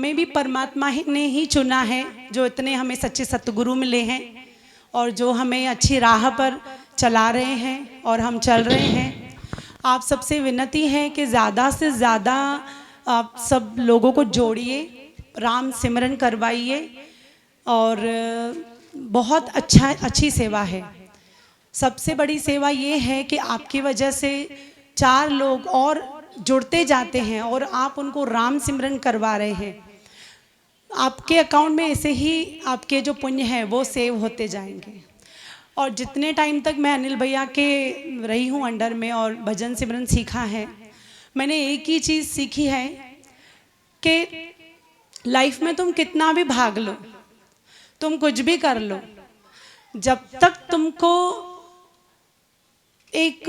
हमें भी परमात्मा ने ही चुना है, जो इतने हमें सच्चे सतगुरु मिले हैं और जो हमें अच्छी राह पर चला रहे हैं और हम चल रहे हैं। आप सबसे विनती है कि ज़्यादा से ज़्यादा आप सब लोगों को जोड़िए, राम सिमरन करवाइए और बहुत अच्छी सेवा है। सबसे बड़ी सेवा ये है कि आपकी वजह से 4 लोग और जुड़ते जाते हैं और आप उनको राम सिमरन करवा रहे हैं। आपके अकाउंट में ऐसे ही आपके जो पुण्य है वो सेव होते जाएंगे। और जितने टाइम तक मैं अनिल भैया के रही हूँ अंडर में और भजन सिमरन सीखा है, मैंने एक ही चीज़ सीखी है कि लाइफ में तुम कितना भी भाग लो, तुम कुछ भी कर लो, जब तक तुमको एक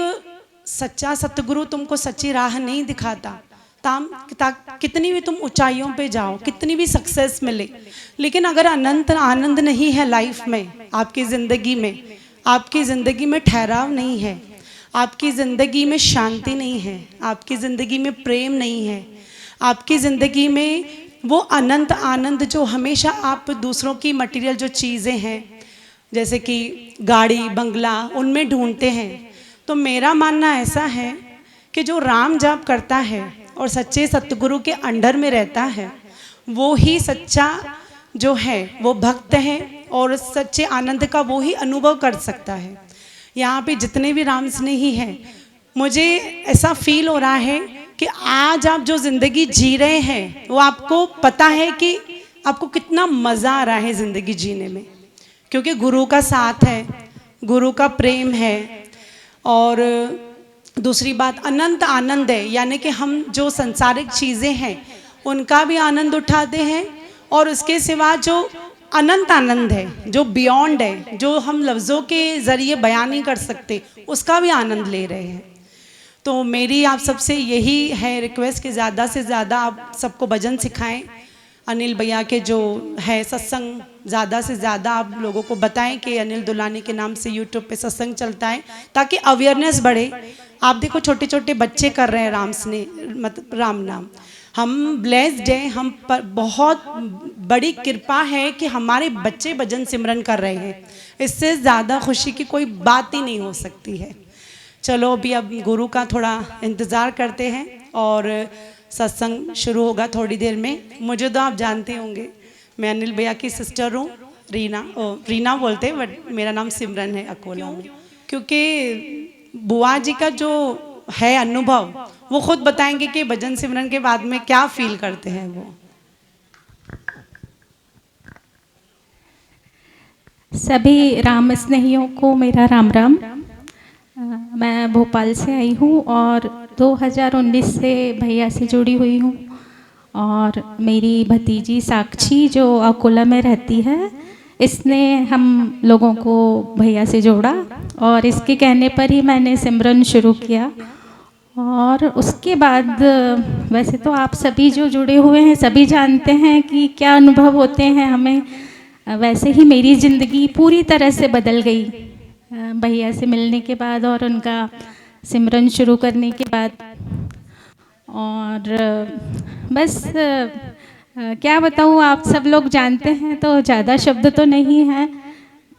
सच्चा सतगुरु तुमको सच्ची राह नहीं दिखाता, कितनी भी तुम ऊंचाइयों पे जाओ, कितनी भी सक्सेस मिले, लेकिन अगर अनंत आनंद नहीं है लाइफ में, आपकी ज़िंदगी में ठहराव नहीं है, आपकी ज़िंदगी में शांति नहीं है, आपकी ज़िंदगी में प्रेम नहीं है, आपकी ज़िंदगी में वो अनंत आनंद जो हमेशा आप दूसरों की मटेरियल जो चीज़ें हैं जैसे कि गाड़ी बंगला उनमें ढूंढते हैं, तो मेरा मानना ऐसा है कि जो राम जाप करता है और सच्चे सतगुरु के अंडर में रहता है, वो ही सच्चा जो है वो भक्त है और सच्चे आनंद का वो ही अनुभव कर सकता है। यहाँ पे जितने भी राम स्नेही हैं, मुझे ऐसा फील हो रहा है कि आज आप जो ज़िंदगी जी रहे हैं वो आपको पता है कि आपको कितना मज़ा आ रहा है ज़िंदगी जीने में, क्योंकि गुरु का साथ है, गुरु का प्रेम है और दूसरी बात अनंत आनंद है। यानी कि हम जो संसारिक चीज़ें हैं उनका भी आनंद उठाते हैं और उसके सिवा जो अनंत आनंद है, जो बियॉन्ड है, जो हम लफ्ज़ों के ज़रिए बयान नहीं कर सकते, उसका भी आनंद ले रहे हैं। तो मेरी आप सबसे यही है रिक्वेस्ट कि ज़्यादा से ज़्यादा आप सबको भजन सिखाएं। अनिल भैया के जो है सत्संग ज़्यादा से ज़्यादा आप लोगों को बताएं कि अनिल दुलानी के नाम से यूट्यूब पे सत्संग चलता है, ताकि अवेयरनेस बढ़े। आप देखो छोटे छोटे बच्चे कर रहे हैं राम स्नेह मतलब राम नाम। हम ब्लेस्ड हैं, हम पर बहुत बड़ी कृपा है कि हमारे बच्चे भजन सिमरन कर रहे हैं। इससे ज़्यादा खुशी की कोई बात ही नहीं हो सकती है। चलो अभी अब गुरु का थोड़ा इंतज़ार करते हैं और सत्संग शुरू होगा थोड़ी देर में। मुझे तो आप जानते होंगे, मैं अनिल भैया की सिस्टर हूँ, रीना बोलते हैं, बट मेरा नाम सिमरन है अकोला में। क्योंकि बुआ जी का जो है अनुभव वो खुद बताएंगे कि भजन सिमरन के बाद में क्या फील करते हैं वो। सभी राम स्नेहियों को मेरा राम राम। मैं भोपाल से आई हूँ और 2019 से भैया से जुड़ी हुई हूँ और मेरी भतीजी साक्षी जो अकोला में रहती है, इसने हम लोगों को भैया से जोड़ा और इसके कहने पर ही मैंने सिमरन शुरू किया। और उसके बाद वैसे तो आप सभी जो जुड़े हुए हैं सभी जानते हैं कि क्या अनुभव होते हैं हमें। वैसे ही मेरी ज़िंदगी पूरी तरह से बदल गई भैया से मिलने के बाद और उनका सिमरन शुरू करने के बाद। और बस क्या बताऊँ, आप सब लोग जानते हैं तो ज़्यादा शब्द तो नहीं हैं,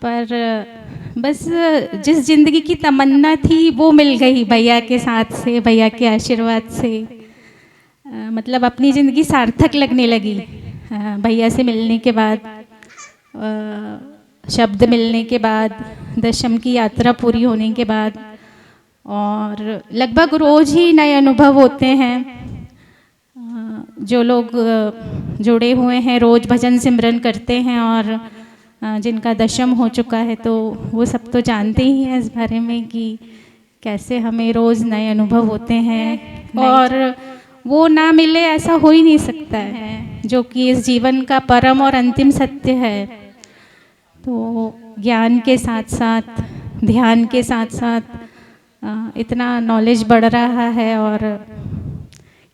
पर बस जिस ज़िंदगी की तमन्ना थी वो मिल गई भैया के साथ से, भैया के आशीर्वाद से। मतलब अपनी ज़िंदगी सार्थक लगने लगी भैया से मिलने के बाद, शब्द मिलने के बाद, दशम की यात्रा पूरी होने के बाद। और लगभग रोज़ ही नए अनुभव होते हैं। जो लोग जुड़े हुए हैं रोज़ भजन सिमरन करते हैं और जिनका दशम हो चुका है तो वो सब तो जानते ही हैं इस बारे में कि कैसे हमें रोज़ नए अनुभव होते हैं और वो ना मिले ऐसा हो ही नहीं सकता है, जो कि इस जीवन का परम और अंतिम सत्य है। तो ज्ञान के साथ साथ, ध्यान के साथ साथ इतना नॉलेज बढ़ रहा है और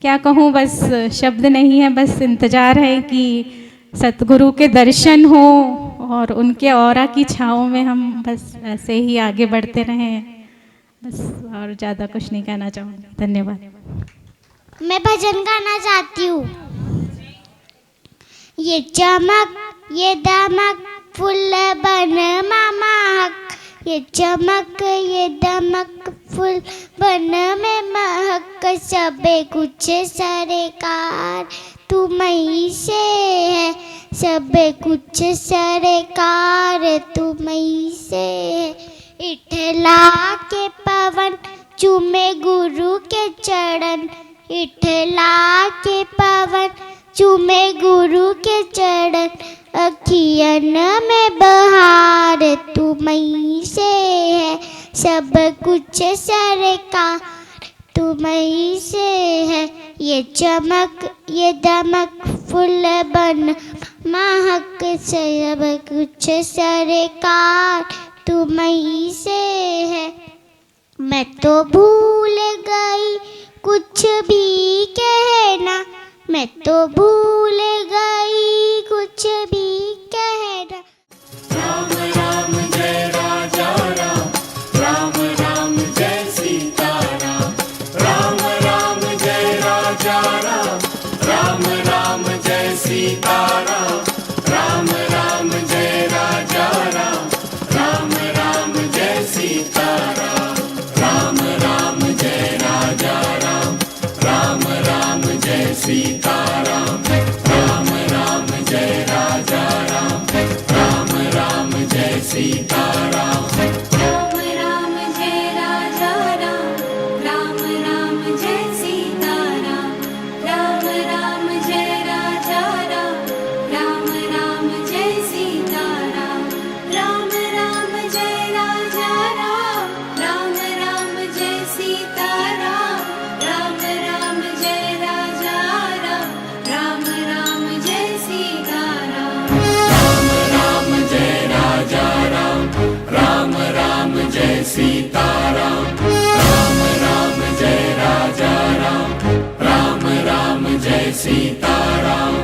क्या कहूँ, बस शब्द नहीं है, बस इंतज़ार है कि सतगुरु के दर्शन हो और उनके ऑरा की छाँव में हम बस ऐसे ही आगे बढ़ते रहें। बस और ज़्यादा कुछ नहीं कहना चाहूँगी। धन्यवाद। मैं भजन गाना चाहती हूँ। ये चमक ये दमक फुल बन महक, ये चमक ये दमक फुल बन में महक, सबे कुछ सरकार तुम्हीं से है, सबे कुछ सरकार तुम्हीं से है। इठला के पवन चूमे गुरु के चरण, इठला के पवन चूमे गुरु के चरण, अखियन में बहार तुम्हीं से है, सब कुछ सरकार तुम्हीं से है। ये चमक ये दमक फुल बन महक, सब कुछ सरकार तुम्हीं से है। मैं तो भूल गई कुछ भी कहना, मैं तो भूल गई कुछ भी कहना। राम राम जय राजा राम, राम राम जय सीता राम, राम राम जय राजा राम, राम राम जय सीता राम, राम राम जय राजा राम, राम राम जय सीता राम, राम राम जय राजा राम, राम राम जय सीता राम, राम राम जय राजा राम, राम राम जय सीता राम। राम राम जय राजा राम, राम राम जय सीता राम, राम राम जय राजा राम, राम राम जय सीता राम, राम राम जय राजा राम, राम राम जय सीता राम, राम राम जय राजा राम, राम राम जय सीता राम। राम राम जय राजा राम, राम राम जय सीता राम, राम राम जय राजा राम, राम राम जय सीता राम।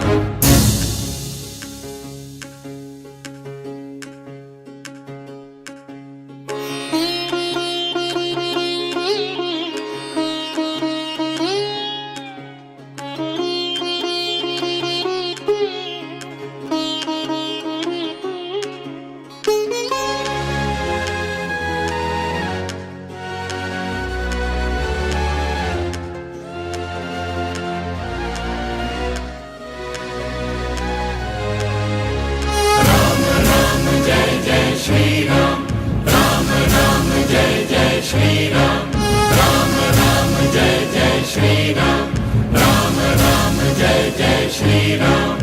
श्री राम, राम राम जय जय श्री राम, राम राम जय जय श्री राम, राम राम जय जय श्री राम।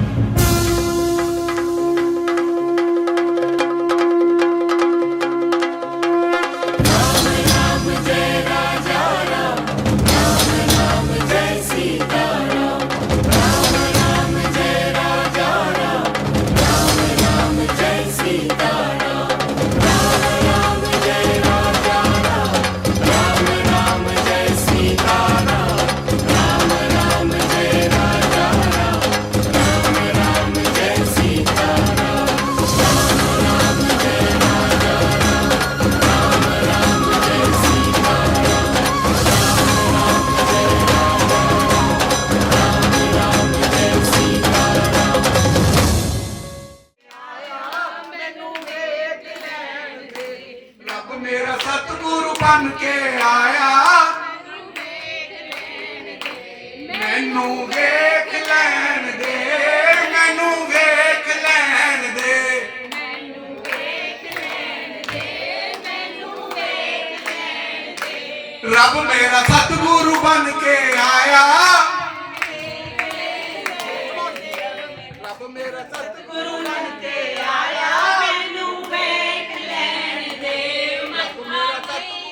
राम राम जय राजा राम, राम राम जय सीता राम, राम राम जय राजा राम, राम राम जय सीता राम, राम राम जय राजा राम, राम राम जय सीता राम, राम राम जय राजा राम, राम राम जय सीता राम, राम राम जय राजा राम, राम राम जय सीता राम, राम राम जय राजा राम, राम राम जय सीता राम। रब मेरा सतगुरु बन के आया, मैनू वेख लैन दे, मैनू वेख लैन दे। रब मेरा सतगुरु बन के आया, रब मेरा सतगुरु बन के आया, मैनू वेख लैन दे, रब मेरा सतगुरु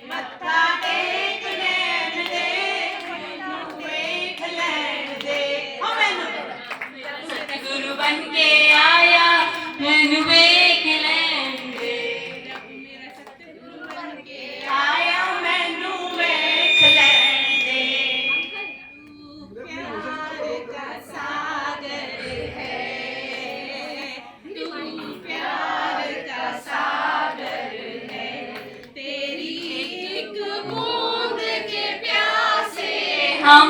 मत्था टेक लैन दे, मैनू वेख लैन दे। सतगुरु बन के आया, मैनू वेख लैन दे, सतगुरु बन के आया, मैनू वेख लैन दे। तू प्यार का सागर है, तू प्यार का सागर है, तेरी एक बूंद के प्यासे हम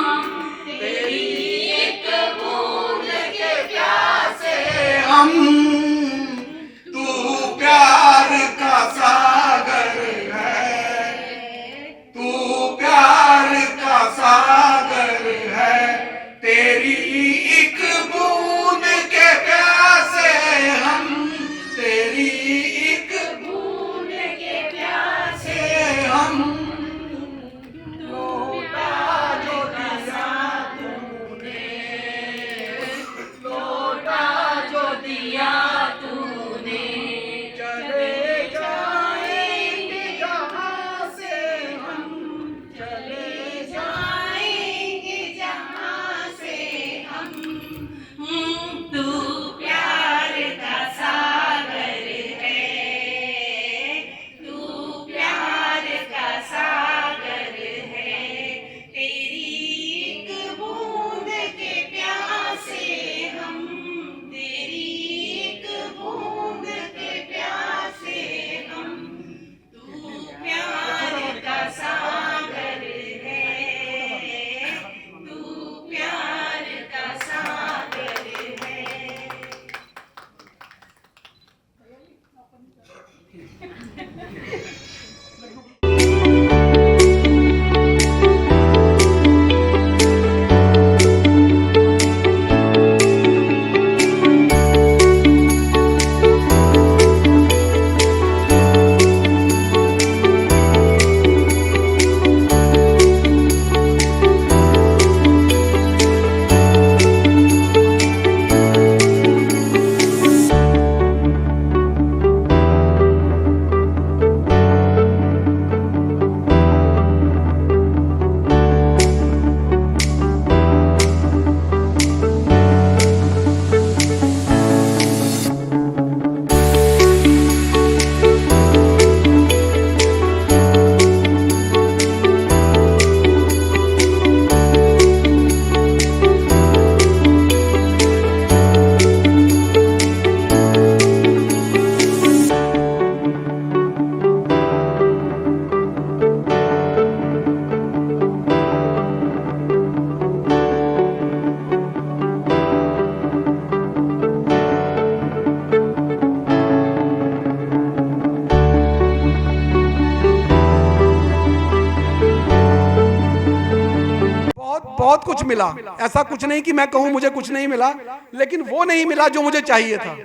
बहुत बहुत कुछ मिला, ऐसा कुछ नहीं कि मैं कहूं मुझे कुछ नहीं मिला, लेकिन वो नहीं मिला जो मुझे चाहिए था।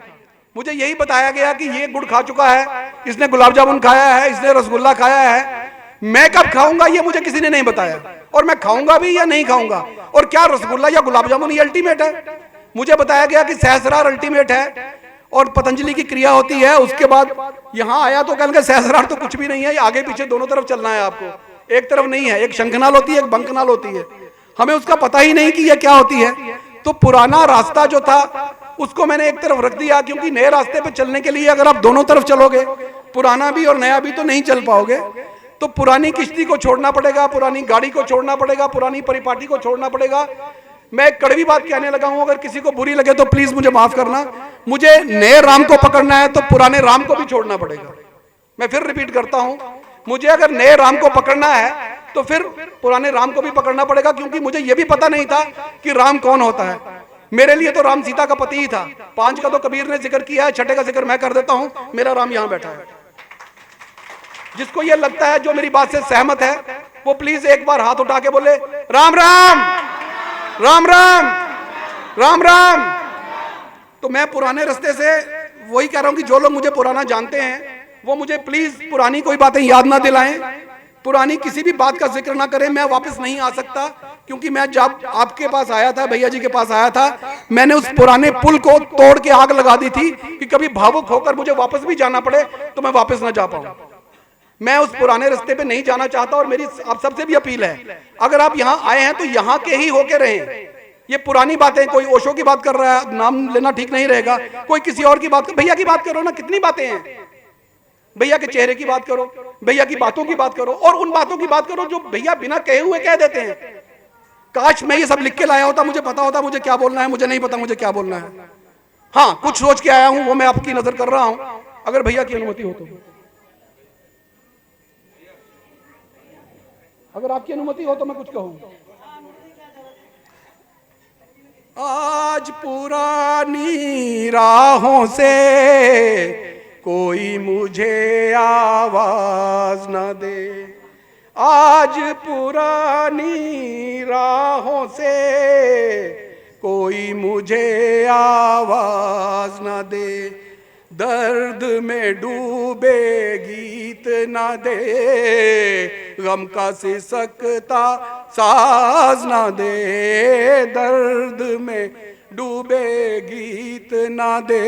मुझे यही बताया गया कि ये गुड़ खा चुका है, इसने गुलाब जामुन खाया है, इसने रसगुल्ला खाया है, मैं कब खाऊंगा ये मुझे किसी ने नहीं बताया, और मैं खाऊंगा भी या नहीं खाऊंगा, और क्या रसगुल्ला या गुलाब जामुन ये अल्टीमेट है। मुझे बताया गया कि सहस्रार अल्टीमेट है और पतंजलि की क्रिया होती है। उसके बाद यहां आया तो कहेंगे सहस्रार तो कुछ भी नहीं है, आगे पीछे दोनों तरफ चलना है आपको, एक तरफ नहीं है। एक शंखनाल होती है, एक बंकनाल होती है, हमें उसका पता ही नहीं कि यह क्या होती है। तो पुराना रास्ता जो था उसको मैंने एक तरफ रख दिया, क्योंकि नए रास्ते पे चलने के लिए अगर आप दोनों तरफ चलोगे, पुराना भी और नया भी, तो नहीं चल पाओगे। तो पुरानी किश्ती को छोड़ना पड़ेगा, पुरानी गाड़ी को छोड़ना पड़ेगा, पुरानी परिपाटी को छोड़ना पड़ेगा। मैं एक कड़वी बात कहने लगा हूं, अगर किसी को बुरी लगे तो प्लीज मुझे माफ करना। मुझे नए राम को पकड़ना है तो पुराने राम को भी छोड़ना पड़ेगा। मैं फिर रिपीट करता हूं, मुझे अगर नए राम को पकड़ना है तो फिर पुराने राम को भी पकड़ना पड़ेगा, क्योंकि मुझे यह भी पता नहीं था कि राम कौन होता है। मेरे लिए तो राम सीता का पति ही था। 5 का तो कबीर ने जिक्र किया है, 6 का जिक्र मैं कर देता हूं। मेरा राम यहां बैठा है। जिसको यह लगता है, जो मेरी बात से सहमत है, वो प्लीज एक बार हाथ उठा के बोले राम राम राम राम राम राम। तो मैं पुराने रास्ते से वही कह रहा हूं कि जो लोग मुझे पुराना जानते हैं वो मुझे प्लीज पुरानी कोई बातें याद ना दिलाएं, पुरानी किसी भी बात का जिक्र ना करें। मैं वापस नहीं आ सकता, क्योंकि मैं जब आपके पास आया था, भैया जी के पास आया था, मैंने उस पुराने पुल को तोड़ के आग लगा दी थी कि कभी भावुक होकर मुझे वापस भी जाना पड़े तो मैं वापस ना जा पाऊं। मैं उस पुराने रास्ते पे नहीं जाना चाहता। और मेरी आप सबसे भी अपील है, अगर आप यहां आए हैं तो यहां के ही होके रहें। ये पुरानी बातें, कोई ओशो की बात कर रहा है, नाम लेना ठीक नहीं रहेगा, कोई किसी और की बात, भैया की बात करो ना। कितनी बातें हैं, भैया के चेहरे की बात करो, भैया की बातों की बात करो, और उन बातों की बात करो जो भैया बिना कहे हुए कह देते हैं। काश मैं ये सब लिख के लाया होता, मुझे पता होता मुझे क्या बोलना है। मुझे नहीं पता मुझे क्या बोलना है। हाँ, कुछ सोच के आया हूं, वो मैं आपकी नजर कर रहा हूं, अगर भैया की अनुमति हो तो। अगर आपकी अनुमति हो तो मैं कुछ कहूं। आज पुरानी राहों से कोई मुझे आवाज न दे, आज पुरानी राहों से कोई मुझे आवाज न दे, दर्द में डूबे गीत न दे, गम का सिसकता साज न दे, दर्द में डूबे गीत न दे,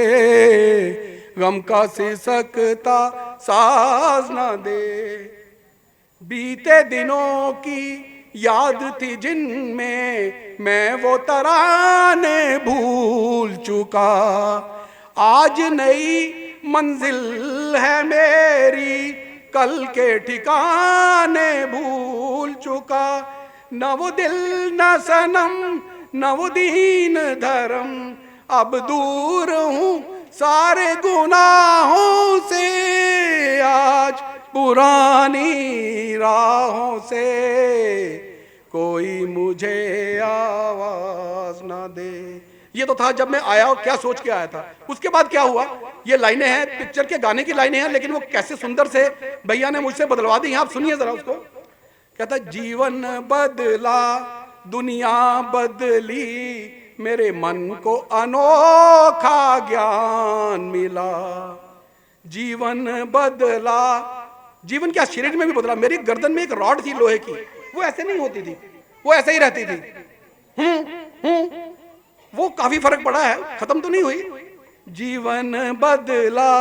गम का सिसकता साज न दे। बीते दिनों की याद थी जिनमें मैं वो तराने भूल चुका, आज नई मंजिल है मेरी, कल के ठिकाने भूल चुका। न वो दिल न सनम न वो दीन धर्म, अब दूर हूँ सारे गुनाहों से, आज पुरानी राहों से कोई मुझे आवाज ना दे। ये तो था जब मैं आया, क्या सोच के आया था। उसके बाद क्या हुआ, ये लाइनें हैं, पिक्चर के गाने की लाइनें हैं, लेकिन वो कैसे सुंदर से भैया ने मुझसे बदलवा दी। आप सुनिए जरा उसको। कहता जीवन बदला दुनिया बदली, मेरे मन को अनोखा ज्ञान मिला। जीवन बदला, जीवन क्या शरीर में भी बदला। मेरी गर्दन में एक रॉड थी लोहे की, वो ऐसे नहीं होती थी, वो ऐसे ही रहती थी। वो काफी फर्क पड़ा है, खत्म तो नहीं हुई। जीवन बदला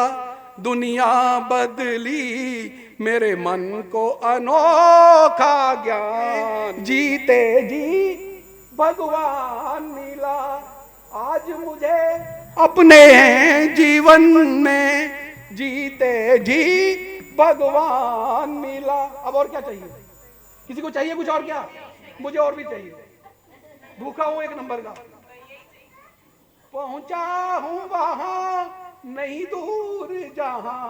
दुनिया बदली, मेरे मन को अनोखा ज्ञान, जीते जी भगवान मिला। आज मुझे अपने जीवन में जीते जी भगवान मिला। अब और क्या चाहिए? किसी को चाहिए कुछ और? क्या मुझे और भी चाहिए। भूखा हूं एक नंबर का, पहुंचा हूं वहां नहीं दूर जहां,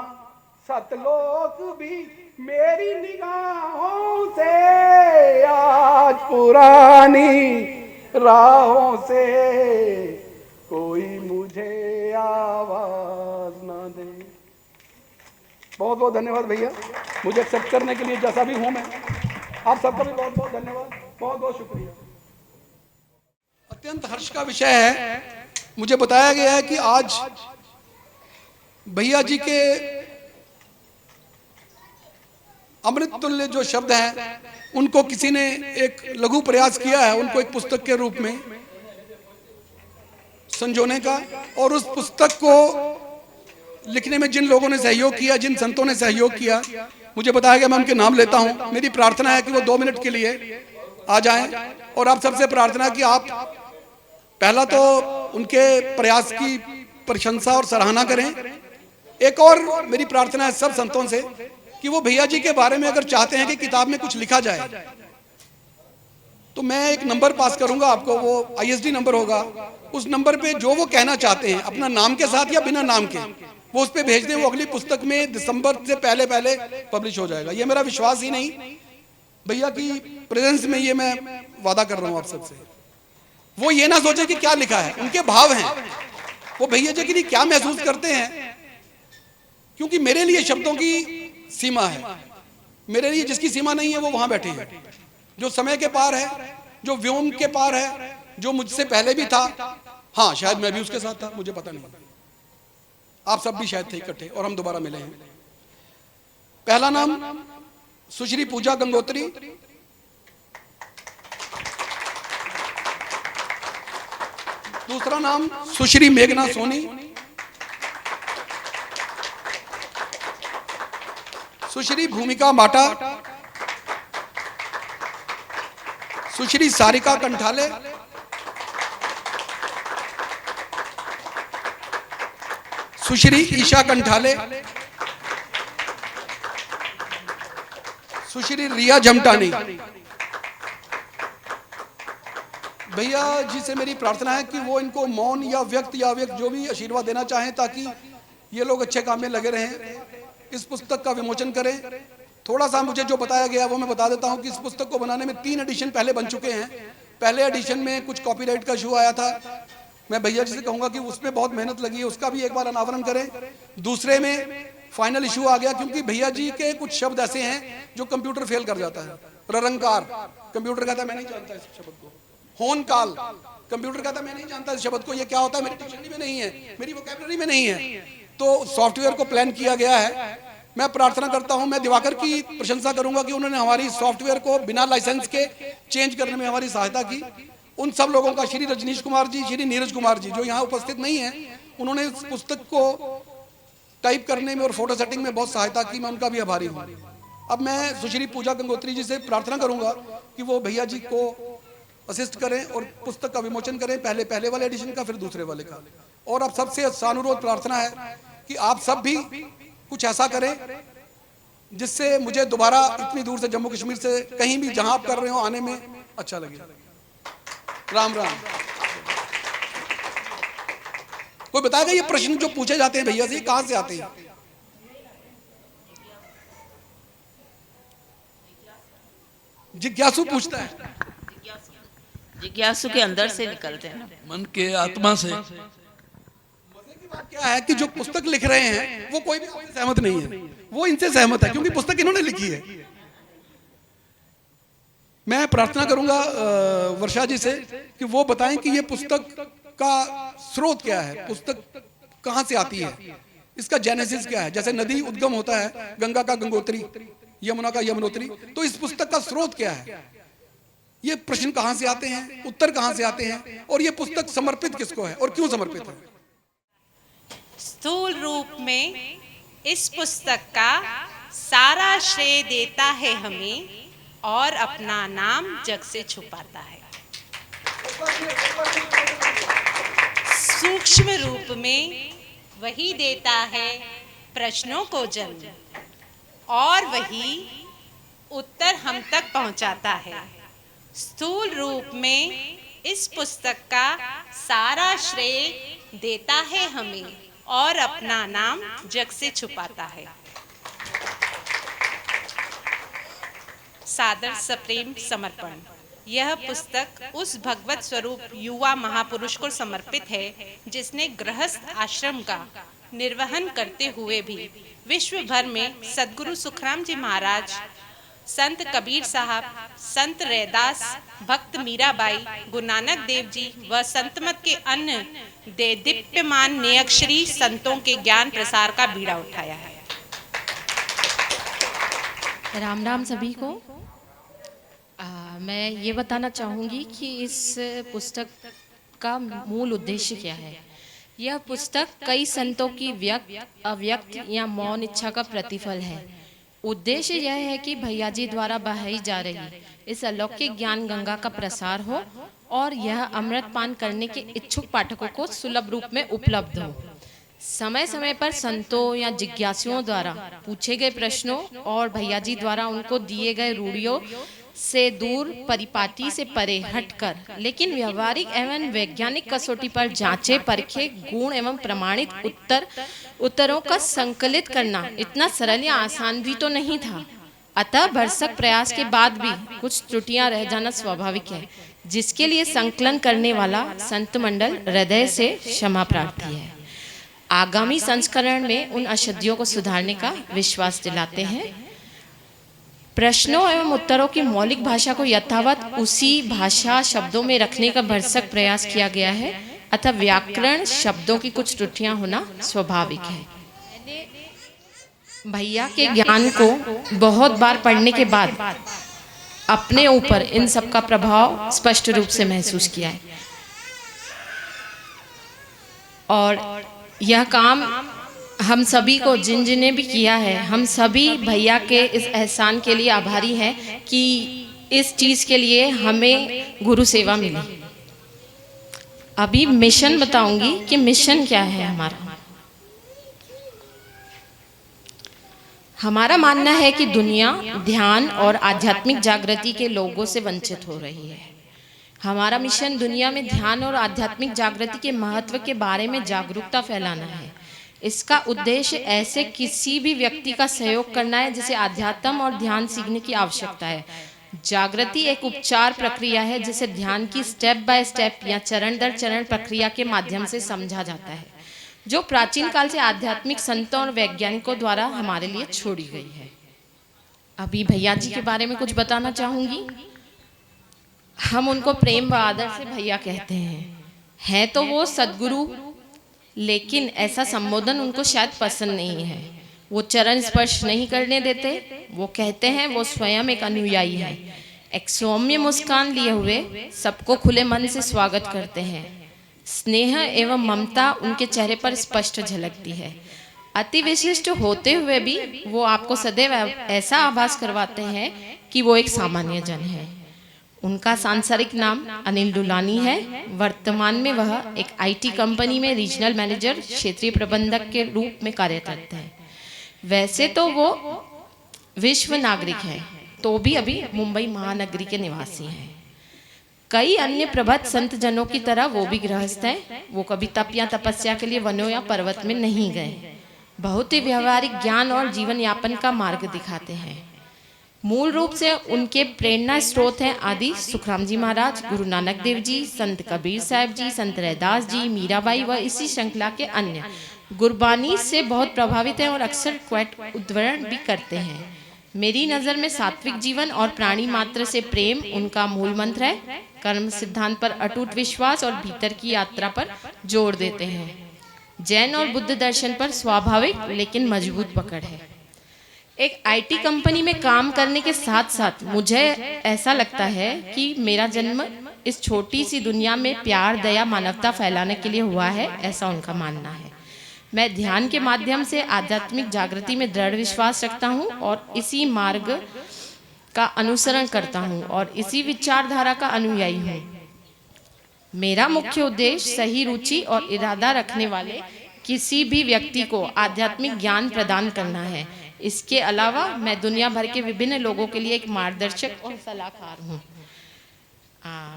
सतलोक भी मेरी निगाहों से, आज पुरानी राहों से कोई मुझे आवाज ना दे। बहुत बहुत धन्यवाद भैया, मुझे एक्सेप्ट करने के लिए, जैसा भी हूं मैं। आप सबका भी बहुत बहुत धन्यवाद, बहुत बहुत शुक्रिया। अत्यंत हर्ष का विषय है। मुझे बताया गया है कि आज भैया जी के अमृत तुल्य जो शब्द हैं उनको किसी ने एक लघु प्रयास किया है, उनको एक पुस्तक के रूप में संजोने का। और उस पुस्तक को लिखने में जिन लोगों ने सहयोग किया, जिन संतों ने सहयोग किया, मुझे बताया गया, मैं उनके नाम लेता हूं। मेरी प्रार्थना है कि वो 2 मिनट के लिए आ जाएं और आप सबसे प्रार्थना कि आप पहला तो उनके प्रयास की प्रशंसा और सराहना करें। एक और मेरी प्रार्थना है सब संतों से कि वो भैया जी के बारे में अगर चाहते हैं कि किताब में कुछ लिखा जाए तो मैं एक नंबर पास करूंगा आपको, वो ISD नंबर होगा। उस नंबर पे जो वो कहना चाहते हैं अपना नाम के साथ या बिना नाम के वो उस पे भेज दें। वो अगली पुस्तक में दिसंबर से पहले पहले पब्लिश हो जाएगा। ये मेरा विश्वास ही नहीं, भैया की प्रेजेंस में ये मैं वादा कर रहा हूं आप सबसे। वो ये ना सोचे कि क्या लिखा है, उनके भाव हैं, वो भैया जी के लिए क्या महसूस करते हैं। क्योंकि मेरे लिए शब्दों की सीमा है, मेरे लिए जिसकी सीमा नहीं है वो वहां बैठे हैं, जो समय के पार है, जो व्योम के पार है, जो मुझसे पहले भी था। हाँ, शायद मैं भी उसके साथ था, मुझे पता नहीं, आप सब भी शायद थे इकट्ठे और हम दोबारा मिले हैं। पहला नाम सुश्री पूजा गंगोत्री, दूसरा नाम सुश्री मेघना सोनी, सुश्री भूमिका माटा, सुश्री सारिका कंठाले, सुश्री ईशा कंठाले, सुश्री रिया जमटानी। भैया जी से मेरी प्रार्थना है कि वो इनको मौन या व्यक्त या अव्यक्त जो भी आशीर्वाद देना चाहें ताकि ये लोग अच्छे काम में लगे रहें, इस पुस्तक का विमोचन करें। थोड़ा सा मुझे जो बताया गया वो मैं बता देता हूं कि इस पुस्तक को बनाने में 3 एडिशन पहले बन चुके हैं। पहले एडिशन में कुछ कॉपीराइट का इशू आया था, मैं भैया जी से कहूंगा कि उसमें बहुत मेहनत लगी है, उसका भी एक बार अनावरण करें। दूसरे में फाइनल इशू आ गया क्योंकि भैया जी के कुछ शब्द ऐसे हैं जो कंप्यूटर फेल कर जाता है। ररंकार, कंप्यूटर कहता है मैं नहीं जानता इस शब्द को। होन काल, कंप्यूटर कहता है मैं नहीं जानता इस शब्द को, ये क्या होता है, मेरी डिक्शनरी में नहीं है, मेरी वोकैबुलरी में नहीं है। तो सॉफ्टवेयर को प्लान किया गया है। मैं प्रार्थना करता हूं, मैं दिवाकर की प्रशंसा करूंगा कि उन्होंने हमारी सॉफ्टवेयर को बिना लाइसेंस के चेंज करने में हमारी सहायता की। उन सब लोगों का, श्री रजनीश कुमार जी, श्री नीरज कुमार जी जो यहाँ उपस्थित नहीं है, उन्होंने इस पुस्तक को टाइप करने में और फोटो सेटिंग में बहुत सहायता की, मैं उनका भी आभारी हूँ। अब मैं सुश्री पूजा गंगोत्री जी से प्रार्थना करूंगा कि वो भैया जी को असिस्ट करें और पुस्तक का विमोचन करें, पहले वाले एडिशन का, फिर दूसरे वाले का। और अब सबसे सानुरोध प्रार्थना है कि आप सब भी कुछ ऐसा करें जिससे मुझे दोबारा इतनी दूर से जम्मू कश्मीर से कहीं भी जहां आप कर रहे हो आने में अच्छा लगे। राम राम। कोई बताएगा ये प्रश्न जो पूछे जाते हैं भैया से कहां से आते हैं? जिज्ञासु पूछता है। जिज्ञासु के अंदर से निकलते हैं, मन के आत्मा से। क्या है कि जो पुस्तक लिख रहे हैं वो कोई भी सहमत नहीं है, वो इनसे सहमत है क्योंकि पुस्तक इन्होंने लिखी है। मैं प्रार्थना करूंगा वर्षा जी से कि वो बताएं कि ये पुस्तक का स्रोत क्या है, पुस्तक कहां से आती है, इसका जेनेसिस क्या है। जैसे नदी उद्गम होता है, गंगा का गंगोत्री, यमुना का यमुनोत्री, तो इस पुस्तक का स्रोत क्या है, ये प्रश्न कहां से आते हैं, उत्तर कहां से आते हैं, और ये पुस्तक समर्पित किसको है और क्यों समर्पित है। स्थूल रूप में इस पुस्तक का सारा श्रेय देता है हमें और अपना नाम जग से छुपाता है। सूक्ष्म रूप में वही देता है प्रश्नों को जन्म और वही उत्तर हम तक पहुंचाता है। स्थूल रूप में इस पुस्तक का सारा श्रेय देता है हमें और अपना नाम जग से छुपाता है। सादर सप्रेम समर्पण। यह पुस्तक उस भगवत स्वरूप युवा महापुरुष को समर्पित है जिसने गृहस्थ आश्रम का निर्वहन करते हुए भी विश्व भर में सद्गुरु सुखराम जी महाराज संत कबीर साहब, संत रैदास, भक्त मीराबाई, गुरु नानक देव जी व संतमत के अन्य दीप्यमान नेयक्षरी संतों के ज्ञान प्रसार का बीड़ा उठाया है। राम राम सभी को। मैं ये बताना चाहूँगी कि इस पुस्तक का मूल उद्देश्य क्या है। यह पुस्तक कई संतों की व्यक्त, अव्यक्त या मौन इच्छा का प्रतिफल है। उद्देश्य यह है कि भैया जी द्वारा बहाई जा रही इस अलौकिक ज्ञान गंगा का प्रसार हो और यह अमृत पान करने के इच्छुक पाठकों को सुलभ रूप में उपलब्ध हो। समय समय पर संतों या जिज्ञासुओं द्वारा पूछे गए प्रश्नों और भैया जी द्वारा उनको दिए गए रूढ़ियों से दूर, परिपाटी से परे हटकर, लेकिन व्यवहारिक एवं वैज्ञानिक कसौटी पर जांचे परखे गुण एवं प्रमाणित उत्तरों का संकलित करना इतना सरल या आसान भी तो नहीं था। अतः भरसक प्रयास के बाद भी कुछ त्रुटियां रह जाना स्वाभाविक है, जिसके लिए संकलन करने वाला संत मंडल हृदय से क्षमा प्रार्थी है। आगामी संस्करण में उन अशुद्धियों को सुधारने का विश्वास दिलाते हैं। प्रश्नों एवं उत्तरों की मौलिक भाषा को यथावत उसी भाषा शब्दों में रखने का भरसक प्रयास किया गया है, अतः व्याकरण शब्दों की कुछ त्रुटियां होना स्वाभाविक है। भैया के ज्ञान को बहुत बार पढ़ने के बाद अपने ऊपर इन सब का प्रभाव स्पष्ट रूप से महसूस किया है और यह काम हम सभी को जिन्हें भी किया है, हम सभी भैया के इस एहसान के लिए आभारी हैं कि इस चीज़ के लिए हमें गुरु सेवा मिली। अभी मिशन बताऊंगी कि मिशन क्या है हमारा मानना है कि दुनिया ध्यान और आध्यात्मिक जागृति के लोगों से वंचित हो रही है। हमारा मिशन दुनिया में ध्यान और आध्यात्मिक जागृति के महत्व के बारे में जागरूकता फैलाना है। इसका उद्देश्य ऐसे किसी भी व्यक्ति का सहयोग करना है जिसे आध्यात्म और ध्यान सीखने की आवश्यकता है। जागृति एक उपचार प्रक्रिया है जिसे ध्यान की स्टेप बाय स्टेप या चरण दर चरण प्रक्रिया के माध्यम से समझा जाता है, जो प्राचीन काल से आध्यात्मिक संतों और वैज्ञानिकों द्वारा हमारे लिए छोड़ी गई है। अभी भैया जी के बारे में कुछ बताना चाहूंगी। हम उनको प्रेम व आदर से भैया कहते हैं तो वो सदगुरु, लेकिन ऐसा संबोधन उनको शायद पसंद नहीं है। वो चरण स्पर्श नहीं करने देते। वो कहते हैं वो स्वयं एक अनुयायी है। एक सौम्य मुस्कान लिए हुए सबको खुले मन से स्वागत करते हैं। स्नेह एवं ममता उनके चेहरे पर स्पष्ट झलकती है। अति विशिष्ट होते हुए भी वो आपको सदैव ऐसा आभास करवाते हैं कि वो एक सामान्य जन है। उनका सांसारिक नाम अनिल दुलानी है। वर्तमान में वह एक आईटी कंपनी में रीजनल मैनेजर, क्षेत्रीय प्रबंधक के रूप में कार्यरत है। वैसे तो वो विश्व नागरिक हैं, तो भी अभी मुंबई महानगरी के निवासी हैं। कई अन्य प्रबुद्ध संत जनों की तरह वो भी गृहस्थ हैं। वो कभी तप या तपस्या के लिए वनों या पर्वत में नहीं गए। बहुत ही व्यवहारिक ज्ञान और जीवन यापन का मार्ग दिखाते हैं। मूल रूप से उनके प्रेरणा स्रोत हैं आदि सुखराम जी महाराज, गुरु नानक देव जी, संत कबीर साहब जी, संत रैदास जी, मीराबाई व इसी श्रृंखला के अन्य। गुरबानी से बहुत प्रभावित हैं और अक्सर क्वैट उद्धरण भी करते हैं। मेरी नज़र में सात्विक जीवन और प्राणी मात्र से प्रेम उनका मूल मंत्र है। कर्म सिद्धांत पर अटूट विश्वास और भीतर की यात्रा पर जोर देते हैं। जैन और बुद्ध दर्शन पर स्वाभाविक लेकिन मजबूत पकड़ है। एक आईटी कंपनी में काम करने के साथ साथ मुझे ऐसा लगता है कि मेरा जन्म इस छोटी सी दुनिया में प्यार, दया, मानवता फैलाने के लिए हुआ है, ऐसा उनका मानना है। मैं ध्यान के माध्यम से आध्यात्मिक जागृति में दृढ़ विश्वास रखता हूँ और इसी मार्ग का अनुसरण करता हूँ और इसी विचारधारा का अनुयायी हूँ। मेरा मुख्य उद्देश्य सही रुचि और इरादा रखने वाले किसी भी व्यक्ति को आध्यात्मिक ज्ञान प्रदान करना है। इसके अलावा मैं दुनिया भर के विभिन्न लोगों के लिए एक मार्गदर्शक और सलाहकार हूँ।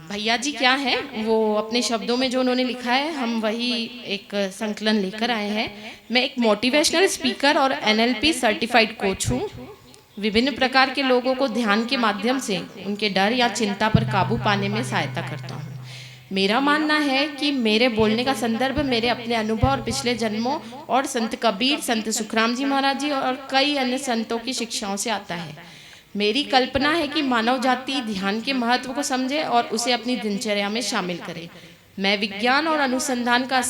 भैया जी क्या हैं, वो अपने शब्दों में जो उन्होंने लिखा है हम वही एक संकलन लेकर आए हैं। मैं एक मोटिवेशनल स्पीकर और NLP सर्टिफाइड कोच हूँ। विभिन्न प्रकार के लोगों को ध्यान के माध्यम से उनके डर या चिंता पर काबू पाने में सहायता करता हूँ। मेरा मानना है कि मेरे बोलने का संदर्भ मेरे अपने अनुभव और पिछले जन्मों और संत कबीर, संत सुखराम जी महाराज जी और कई अन्य संतों की शिक्षाओं से आता है। मेरी कल्पना है कि मानव जाति ध्यान के महत्व को समझे और उसे अपनी दिनचर्या में शामिल करे। मैं विज्ञान और अनुसंधान का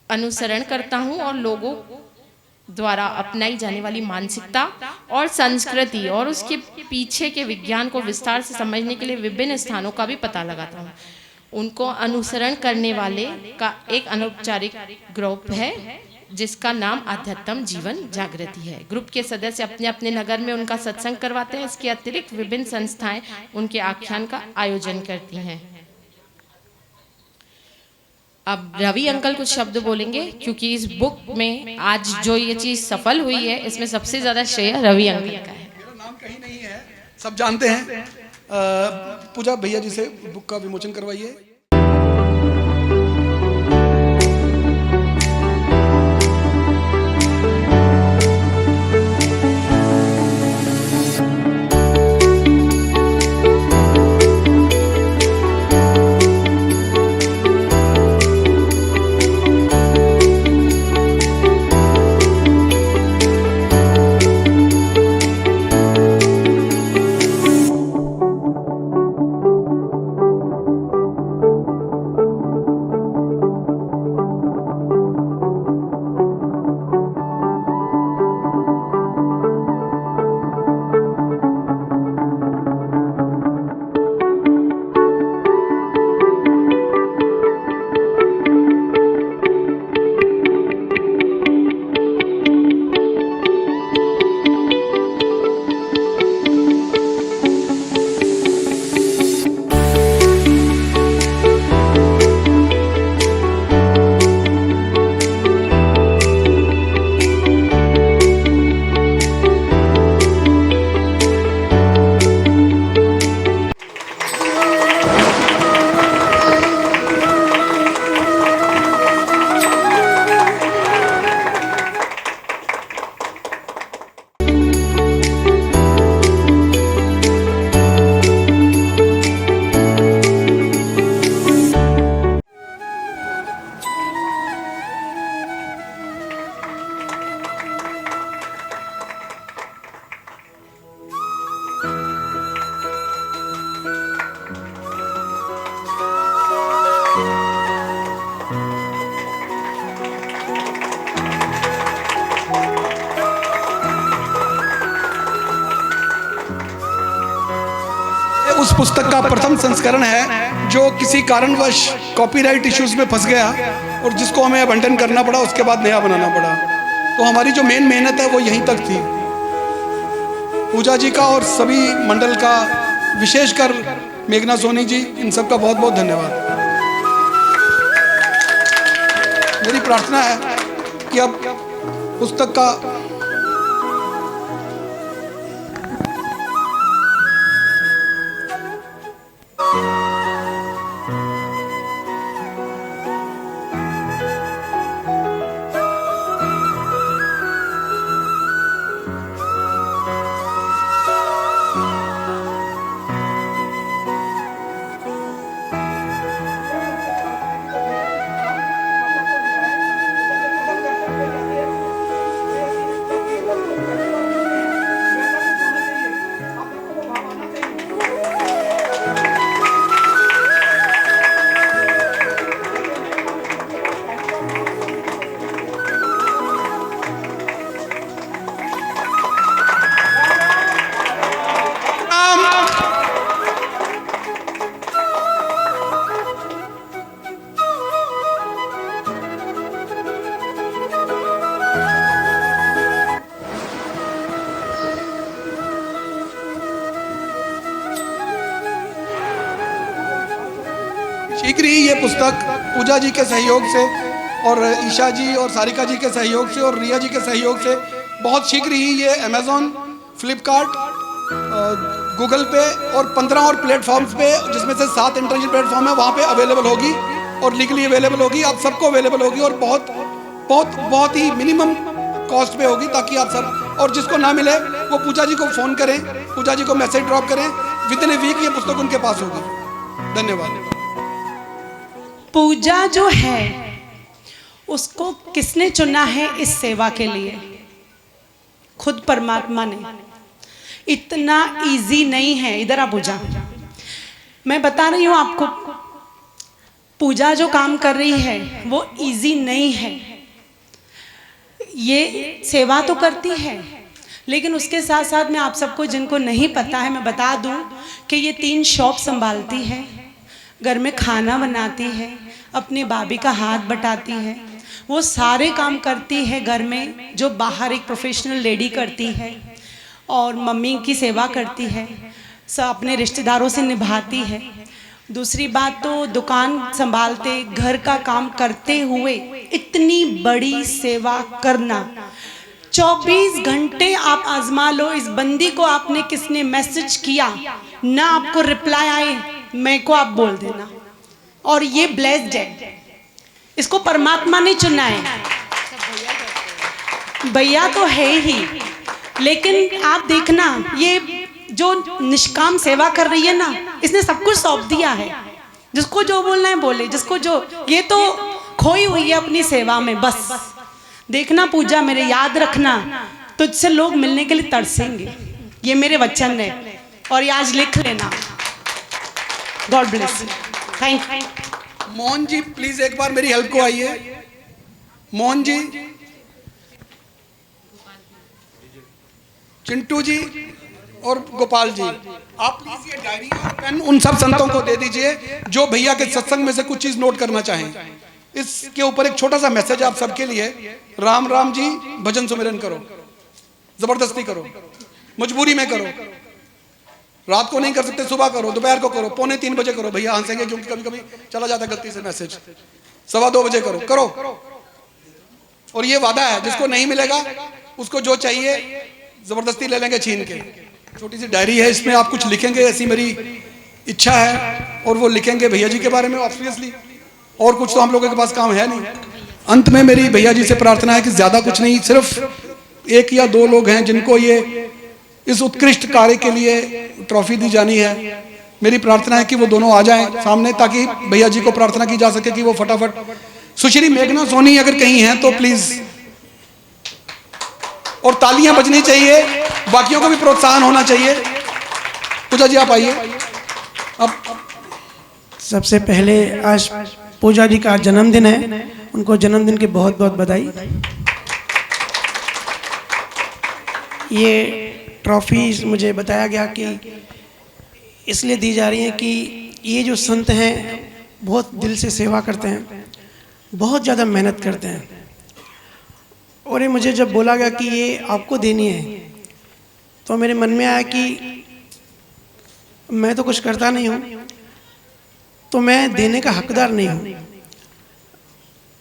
अनुसरण करता हूं और लोगों द्वारा अपनाई जाने वाली मानसिकता और संस्कृति और उसके पीछे के विज्ञान को विस्तार से समझने के लिए विभिन्न स्थानों का भी पता लगाता हूं। उनको अनुसरण करने वाले का एक अनौपचारिक ग्रुप है जिसका नाम आध्यात्म जीवन जागृति है। ग्रुप के सदस्य अपने अपने नगर में उनका सत्संग करवाते हैं। इसके अतिरिक्त विभिन्न संस्थाएं उनके आख्यान का आयोजन करती हैं। अब रवि अंकल कुछ शब्द बोलेंगे क्योंकि इस बुक में आज जो ये चीज सफल हुई है इसमें सबसे ज्यादा श्रेय रवि अंकल का है। मेरा नाम कहीं नहीं है, सब जानते हैं। पूजा भैया जी से बुक का विमोचन करवाइए। उस पुस्तक का प्रथम संस्करण है जो किसी कारणवश कॉपीराइट इश्यूज में फंस गया और जिसको हमें अबंडन करना पड़ा, उसके बाद नया बनाना पड़ा। तो हमारी जो मेन मेहनत है वो यहीं तक थी। पूजा जी का और सभी मंडल का, विशेषकर मेघना सोनी जी, इन सब का बहुत बहुत धन्यवाद। मेरी प्रार्थना है कि अब पुस्तक का शीघ्र ही ये पुस्तक पूजा जी के सहयोग से और ईशा जी और सारिका जी के सहयोग से और रिया जी के सहयोग से बहुत शीघ्र ही ये अमेज़ॉन, फ्लिपकार्ट, गूगल पे और 15 और प्लेटफॉर्म्स पे, जिसमें से 7 इंटरनेशनल प्लेटफॉर्म है, वहाँ पे अवेलेबल होगी और लीगली अवेलेबल होगी। आप सबको अवेलेबल होगी और बहुत ही मिनिमम कॉस्ट पे होगी, ताकि आप सब, और जिसको ना मिले वो पूजा जी को फ़ोन करें, पूजा जी को मैसेज ड्रॉप करें, विद इन ए वीक ये पुस्तक उनके पास होगी। धन्यवाद। पूजा जो है उसको किसने चुना है इस सेवा के लिए? खुद परमात्मा ने। इतना इजी नहीं है। इधर आ पूजा, मैं बता रही हूँ आपको, पूजा जो काम कर रही है वो इजी नहीं है। ये सेवा तो करती है, लेकिन उसके साथ साथ मैं आप सबको जिनको नहीं पता है मैं बता दूं कि ये 3 शॉप संभालती है, घर में खाना बनाती है, अपनी भाभी का हाथ बटाती है, वो सारे काम करती है घर में जो बाहर एक प्रोफेशनल लेडी करती है, और मम्मी की सेवा करती है, सब अपने रिश्तेदारों से निभाती है। दूसरी बात तो दुकान संभालते, घर का काम करते हुए इतनी बड़ी सेवा करना, 24 घंटे आप आजमा लो। इस बंदी को आपने किसने मैसेज किया ना, आपको रिप्लाई आए, मेरे को आप बोल देना। और ये ब्लेस्ड है, इसको परमात्मा ने चुना है। भैया तो है ही, लेकिन आप देखना ये जो निष्काम सेवा कर रही है ना, इसने सब कुछ सौंप दिया है। जिसको जो बोलना है बोले, जिसको जो, ये तो खोई हुई है अपनी सेवा में। बस देखना पूजा, मेरे याद रखना, तुझसे लोग मिलने के लिए तरसेंगे, ये मेरे वचन है, और ये आज लिख लेना। God bless, thank you. Mohan ji please एक बार मेरी हेल्प को आइए। मोहन जी, चिंटू जी और गोपाल जी, आप प्लीज ये डायरी और पेन उन सब संतों को दे दीजिए जो भैया के सत्संग में से कुछ चीज नोट करना चाहें। इसके ऊपर एक छोटा सा मैसेज आप सबके लिए। राम राम जी, भजन सुमिरन करो, जबरदस्ती करो, मजबूरी में करो, रात को नहीं कर सकते सुबह करो, दोपहर को करो, 2:45 बजे करो, भैया हंसेंगे क्योंकि कभी कभी चला जाता है गलती से मैसेज। 2:15 बजे करो, करो। और ये वादा है, जिसको नहीं मिलेगा उसको जो चाहिए जबरदस्ती ले लेंगे छीन के। छोटी सी डायरी है, इसमें आप कुछ लिखेंगे, ऐसी मेरी इच्छा है, और वो लिखेंगे भैया जी के बारे में ऑब्वियसली, और कुछ तो हम लोगों के पास काम है नहीं। अंत में मेरी भैया जी से प्रार्थना है कि ज्यादा कुछ नहीं, सिर्फ 1 या 2 लोग हैं जिनको ये इस उत्कृष्ट कार्य के लिए ट्रॉफी दी जानी है। मेरी प्रार्थना है कि वो दोनों आ जाएं सामने, ताकि भैया जी को प्रार्थना की जा सके कि वो फटाफट। सुश्री मेघना सोनी अगर कहीं हैं तो प्लीज, और तालियां बजनी चाहिए, बाकियों को भी प्रोत्साहन होना चाहिए। पूजा जी आप आइए। अब सबसे पहले आज पूजा जी का जन्मदिन है, उनको जन्मदिन की बहुत बहुत बधाई। ये ट्रॉफी मुझे बताया गया कि इसलिए दी जा रही है कि ये जो संत हैं बहुत दिल से सेवा करते हैं, बहुत ज़्यादा मेहनत करते हैं। और ये मुझे जब बोला गया कि ये आपको देनी है, तो मेरे मन में आया कि मैं तो कुछ करता नहीं हूँ, तो मैं देने का हकदार नहीं हूँ।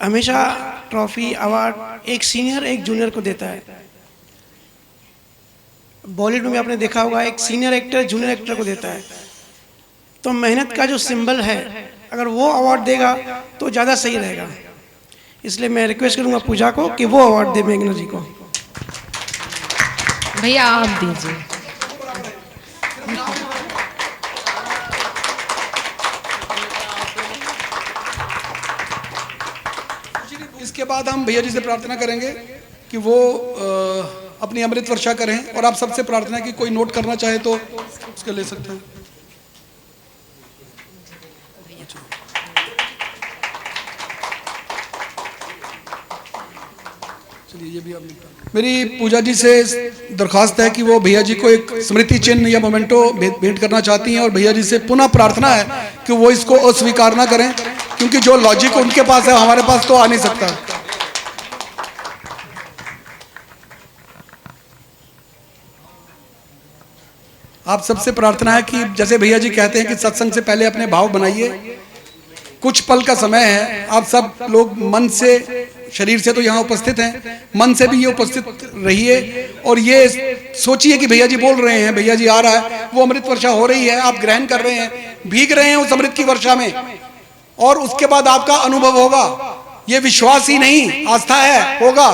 हमेशा ट्रॉफी अवार्ड एक सीनियर एक जूनियर को देता है। बॉलीवुड में आपने देखा होगा, एक सीनियर एक्टर जूनियर एक्टर को देता है। तो मेहनत का जो सिंबल है, अगर वो अवार्ड देगा तो ज़्यादा सही रहेगा। इसलिए मैं रिक्वेस्ट करूंगा पूजा को कि वो अवार्ड दे मेघना जी को। भैया आप दीजिए। इसके बाद हम भैया जी से प्रार्थना करेंगे कि वो अपनी अमृत वर्षा करें, और आप सबसे प्रार्थना है कि कोई नोट करना चाहे तो उसके ले सकते हैं। चलिए ये भी आप मेरी पूजा जी से दरखास्त है कि वो भैया जी को एक स्मृति चिन्ह या मोमेंटो भेंट करना चाहती हैं, और भैया जी से पुनः प्रार्थना है कि वो इसको अस्वीकार ना करें, क्योंकि जो लॉजिक उनके पास है हमारे पास तो आ नहीं सकता। आप सबसे प्रार्थना है कि जैसे भैया जी कहते हैं कि सत्संग से पहले अपने भाव बनाइए, कुछ पल का समय है, आप सब लोग मन से, शरीर से तो यहाँ उपस्थित हैं, मन से भी ये उपस्थित रहिए, और ये सोचिए कि भैया जी बोल रहे हैं, भैया जी आ रहा है, वो अमृत वर्षा हो रही है, आप ग्रहण कर रहे हैं, भीग रहे हैं उस अमृत की वर्षा में, और उसके बाद आपका अनुभव होगा। ये विश्वास ही नहीं, आस्था है, होगा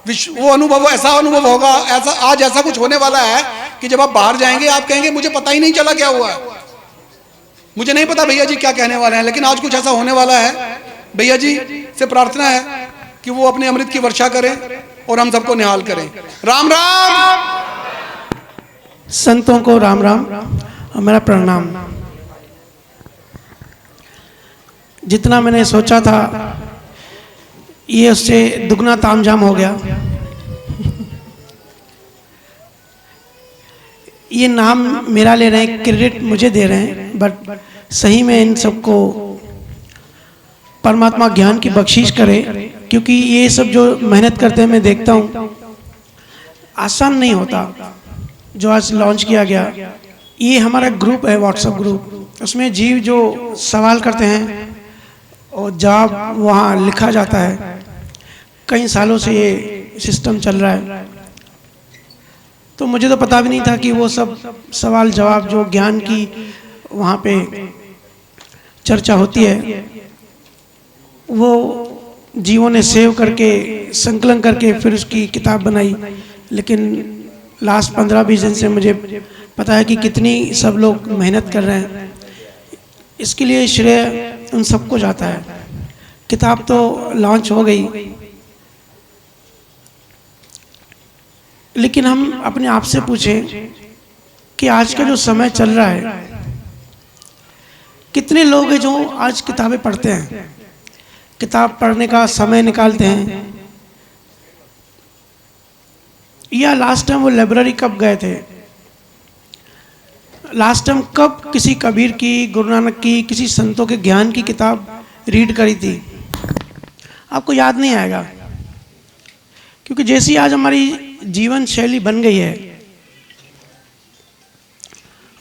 वो अनुभव, ऐसा अनुभव होगा, ऐसा आज ऐसा कुछ होने वाला है कि जब आप बाहर जाएंगे आप कहेंगे मुझे पता ही नहीं चला क्या हुआ है, मुझे नहीं पता भैया जी क्या कहने वाले हैं, लेकिन आज कुछ ऐसा होने वाला है। भैया जी से प्रार्थना है कि वो अपने अमृत की वर्षा करें और हम सबको निहाल करें। राम राम। संतों को राम राम और मेरा प्रणाम। जितना मैंने सोचा था ये उससे दुगना तामझाम हो गया। ये नाम मेरा ले रहे हैं, क्रेडिट मुझे दे रहे हैं, बट सही में इन सबको परमात्मा ज्ञान की बख्शीश करे, क्योंकि ये सब जो मेहनत करते हैं मैं देखता हूँ आसान नहीं होता। जो आज लॉन्च किया गया, ये हमारा ग्रुप है, व्हाट्सएप ग्रुप, उसमें जीव जो सवाल करते हैं और जवाब वहाँ लिखा जाता है। कई सालों से ये सिस्टम चल रहा है, तो मुझे तो पता भी नहीं था कि वो सब सवाल जवाब जो ज्ञान की वहाँ पे चर्चा होती है वो जीवों ने सेव करके संकलन करके फिर उसकी किताब बनाई। लेकिन लास्ट 15-20 दिन से मुझे पता है कि कितनी सब लोग मेहनत कर रहे हैं। इसके लिए श्रेय उन सबको जाता है। किताब तो लॉन्च हो गई, लेकिन हम अपने आप से पूछें कि आज का जो समय चल रहा है, कितने लोग हैं जो आज किताबें पढ़ते हैं, किताब पढ़ने का समय निकालते हैं, या लास्ट टाइम वो लाइब्रेरी कब गए थे, लास्ट टाइम कब किसी कबीर की, गुरु नानक की, किसी संतों के ज्ञान की किताब रीड करी थी। आपको याद नहीं आएगा, क्योंकि जैसी आज हमारी जीवन शैली बन गई है,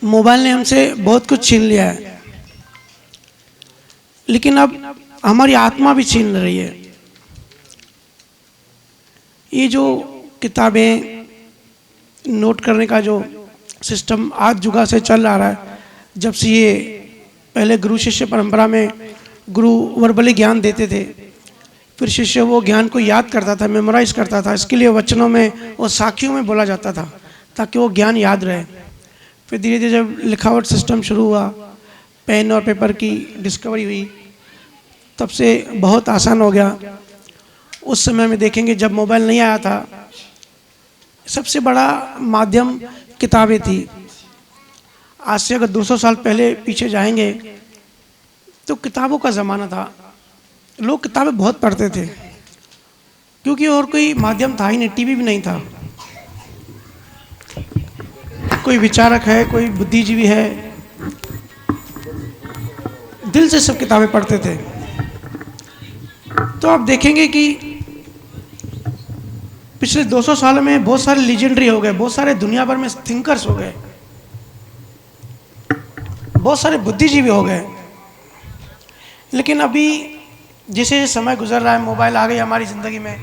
मोबाइल ने हमसे बहुत कुछ छीन लिया है, लेकिन अब हमारी आत्मा भी छीन रही है। ये जो किताबें नोट करने का जो सिस्टम आज जुगा से चल आ रहा है, जब से ये पहले गुरु शिष्य परंपरा में गुरु वर्बली ज्ञान देते थे, फिर शिष्य वो ज्ञान को याद करता था, मेमोराइज करता था। इसके लिए वचनों में और साखियों में बोला जाता था ताकि वो ज्ञान याद रहे। फिर धीरे धीरे जब लिखावट सिस्टम शुरू हुआ, पेन और पेपर की डिस्कवरी हुई, तब से बहुत आसान हो गया। उस समय में देखेंगे जब मोबाइल नहीं आया था, सबसे बड़ा माध्यम किताबें थी। आज से अगर 200 साल पहले पीछे जाएंगे तो किताबों का ज़माना था। लोग किताबें बहुत पढ़ते थे, क्योंकि और कोई माध्यम था ही नहीं, टीवी भी नहीं था। कोई विचारक है, कोई बुद्धिजीवी है, दिल से सब किताबें पढ़ते थे। तो आप देखेंगे कि पिछले 200 साल में बहुत सारे लीजेंडरी हो गए, बहुत सारे दुनिया भर में थिंकर्स हो गए, बहुत सारे बुद्धिजीवी हो गए। लेकिन अभी जैसे समय गुजर रहा है, मोबाइल आ गई हमारी ज़िंदगी में,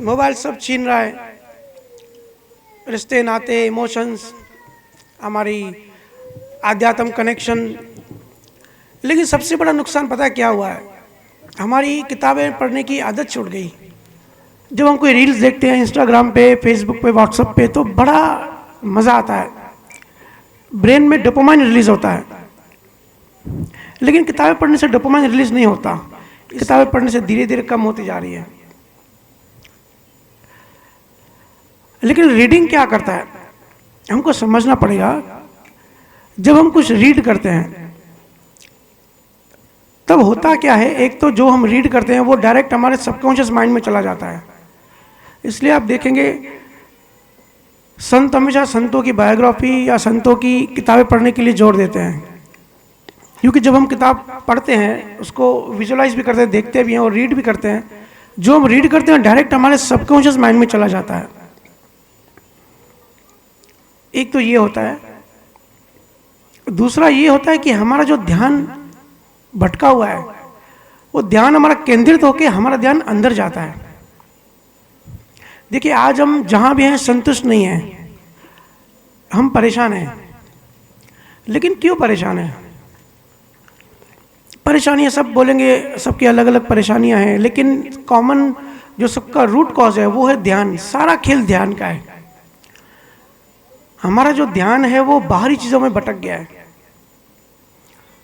मोबाइल सब छीन रहा है, रिश्ते नाते, इमोशंस, हमारी आध्यात्म कनेक्शन। लेकिन सबसे बड़ा नुकसान पता है क्या हुआ है? हमारी किताबें पढ़ने की आदत छूट गई। जब हम कोई रील्स देखते हैं इंस्टाग्राम पे, फेसबुक पे, व्हाट्सएप पे, तो बड़ा मज़ा आता है, ब्रेन में डोपामाइन रिलीज होता है। लेकिन किताबें पढ़ने से डोपामाइन रिलीज नहीं होता, किताबें पढ़ने से धीरे धीरे कम होती जा रही है। लेकिन रीडिंग क्या करता है, हमको समझना पड़ेगा। जब हम कुछ रीड करते हैं तब होता क्या है, एक तो जो हम रीड करते हैं वो डायरेक्ट हमारे सबकॉन्शियस माइंड में चला जाता है। इसलिए आप देखेंगे संत हमेशा संतों की बायोग्राफी या संतों की किताबें पढ़ने के लिए जोर देते हैं, क्योंकि जब हम किताब पढ़ते हैं उसको विजुअलाइज भी करते हैं, देखते भी हैं और रीड भी करते हैं। जो हम रीड करते हैं डायरेक्ट हमारे सबकॉन्शियस माइंड में चला जाता है। एक तो ये होता है। दूसरा ये होता है कि हमारा जो ध्यान भटका हुआ है, वो ध्यान हमारा केंद्रित होकर हमारा ध्यान अंदर जाता है। देखिए, आज हम जहाँ भी हैं संतुष्ट नहीं हैं, हम परेशान हैं। लेकिन क्यों परेशान हैं? परेशानियाँ सब बोलेंगे, सबकी अलग अलग परेशानियाँ हैं, लेकिन कॉमन जो सबका रूट कॉज है वो है ध्यान। सारा खेल ध्यान का है। हमारा जो ध्यान है वो बाहरी चीज़ों में भटक गया है।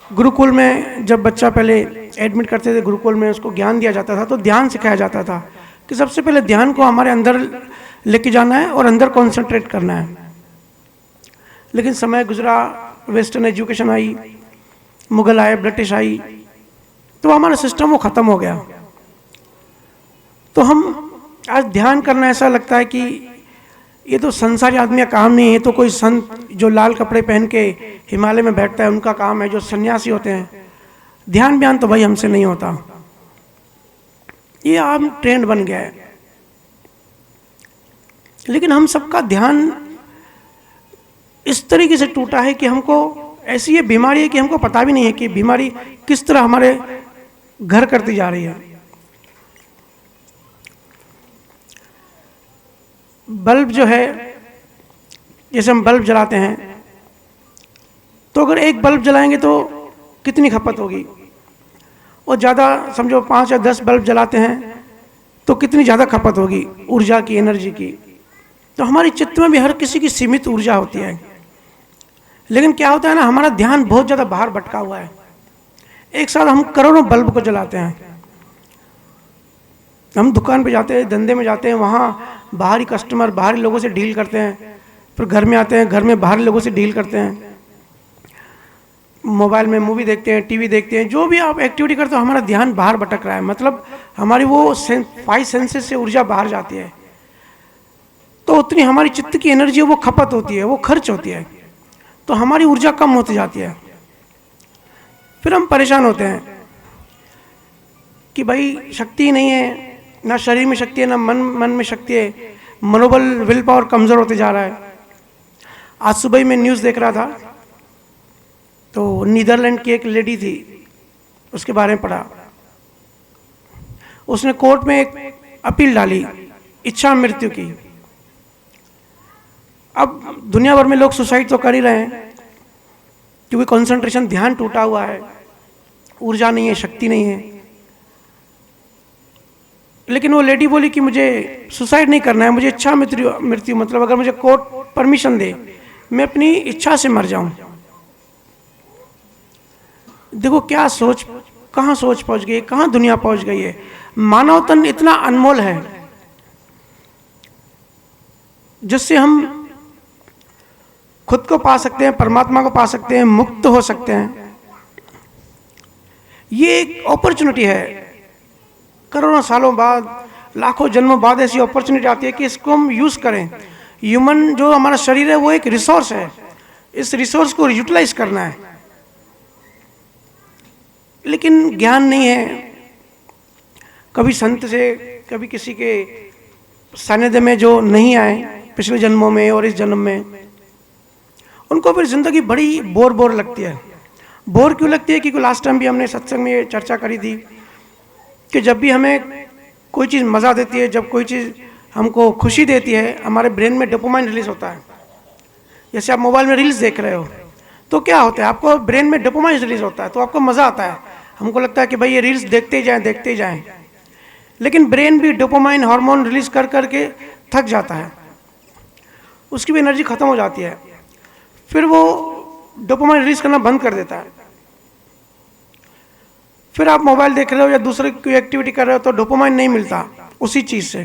गुरुकुल में जब बच्चा पहले एडमिट करते थे गुरुकुल में, उसको ज्ञान दिया जाता था तो ध्यान सिखाया जाता था कि सबसे पहले ध्यान को हमारे अंदर लेके जाना है और अंदर कॉन्सेंट्रेट करना है। लेकिन समय गुजरा, वेस्टर्न एजुकेशन आई, मुगल आए, ब्रिटिश आई, तो हमारा सिस्टम वो ख़त्म हो गया। तो हम आज ध्यान करना ऐसा लगता है कि ये तो संसारी आदमी का काम नहीं है, तो कोई संत जो लाल कपड़े पहन के हिमालय में बैठता है उनका काम है, जो सन्यासी होते हैं। ध्यान बयान तो भाई हमसे नहीं होता, ये आम ट्रेंड बन गया है। लेकिन हम सबका ध्यान इस तरीके से टूटा है कि हमको ऐसी ये बीमारी है कि हमको पता भी नहीं है कि बीमारी किस तरह हमारे घर करती जा रही है। बल्ब जो है, जैसे हम बल्ब जलाते हैं, तो अगर एक बल्ब जलाएंगे तो कितनी खपत होगी, और ज़्यादा समझो 5 या 10 बल्ब जलाते हैं तो कितनी ज़्यादा खपत होगी ऊर्जा की, एनर्जी की। तो हमारी चित्त में भी हर किसी की सीमित ऊर्जा होती है। लेकिन क्या होता है ना, हमारा ध्यान बहुत ज़्यादा बाहर भटका हुआ है। एक साथ हम करोड़ों बल्ब को जलाते हैं। हम दुकान पे जाते हैं, धंधे में जाते हैं, वहाँ बाहरी कस्टमर, बाहरी लोगों से डील करते हैं, फिर घर में आते हैं, घर में बाहरी लोगों से डील करते हैं, मोबाइल में मूवी देखते हैं, टीवी देखते हैं, जो भी आप एक्टिविटी करते हो, हमारा ध्यान बाहर भटक रहा है। मतलब हमारी वो 5 सेंसेस से ऊर्जा बाहर जाती है, तो उतनी हमारी चित्त की एनर्जी वो खपत होती है, वो खर्च होती है, तो हमारी ऊर्जा कम होती जाती है। फिर हम परेशान होते हैं कि भाई शक्ति नहीं है, ना शरीर में शक्ति है, ना मन में शक्ति है, मनोबल, विल पावर कमज़ोर होते जा रहा है। आज सुबह मैं न्यूज़ देख रहा था, तो नीदरलैंड की एक लेडी थी, उसके बारे में पढ़ा। उसने कोर्ट में एक अपील डाली इच्छा मृत्यु की। अब दुनिया भर में लोग सुसाइड तो कर ही रहे हैं, क्योंकि कंसंट्रेशन, ध्यान टूटा हुआ है, ऊर्जा नहीं है, शक्ति नहीं है। लेकिन वो लेडी बोली कि मुझे सुसाइड नहीं करना है, मुझे इच्छा मृत्यु, मतलब अगर मुझे कोर्ट परमिशन दे, मैं अपनी इच्छा से मर जाऊं। देखो क्या सोच, कहाँ सोच पहुंच गई, कहाँ दुनिया पहुंच गई है। मानव तन इतना अनमोल है जिससे हम खुद को पा सकते हैं, परमात्मा को पा सकते हैं, मुक्त हो सकते हैं। ये एक अपॉर्चुनिटी है। करोड़ों सालों बाद, लाखों जन्मों बाद ऐसी अपॉर्चुनिटी आती है कि इसको हम यूज करें। ह्यूमन जो हमारा शरीर है वो एक रिसोर्स है, इस रिसोर्स को यूटिलाइज करना है। लेकिन ज्ञान नहीं है। कभी संत से, कभी किसी के सानिध्य में जो नहीं आए पिछले जन्मों में और इस जन्म में, उनको फिर जिंदगी बड़ी बोर लगती है। बोर क्यों लगती है? क्योंकि लास्ट टाइम भी हमने सत्संग में ये चर्चा करी थी कि जब भी हमें कोई चीज़ मज़ा देती है, जब कोई चीज़ हमको खुशी देती है, हमारे ब्रेन में डोपामाइन रिलीज होता है। जैसे आप मोबाइल में रील्स देख रहे हो तो क्या होता है, आपको ब्रेन में डोपामाइन रिलीज होता है, तो आपको मज़ा आता है। हमको लगता है कि भाई ये रील्स देखते ही जाएं। लेकिन ब्रेन भी डोपामाइन हार्मोन रिलीज कर करके थक जाता है, उसकी भी एनर्जी खत्म हो जाती है, फिर वो डोपामाइन रिलीज करना बंद कर देता है। फिर आप मोबाइल देख रहे हो या दूसरे कोई एक्टिविटी कर रहे हो तो डोपामाइन नहीं मिलता उसी चीज़ से।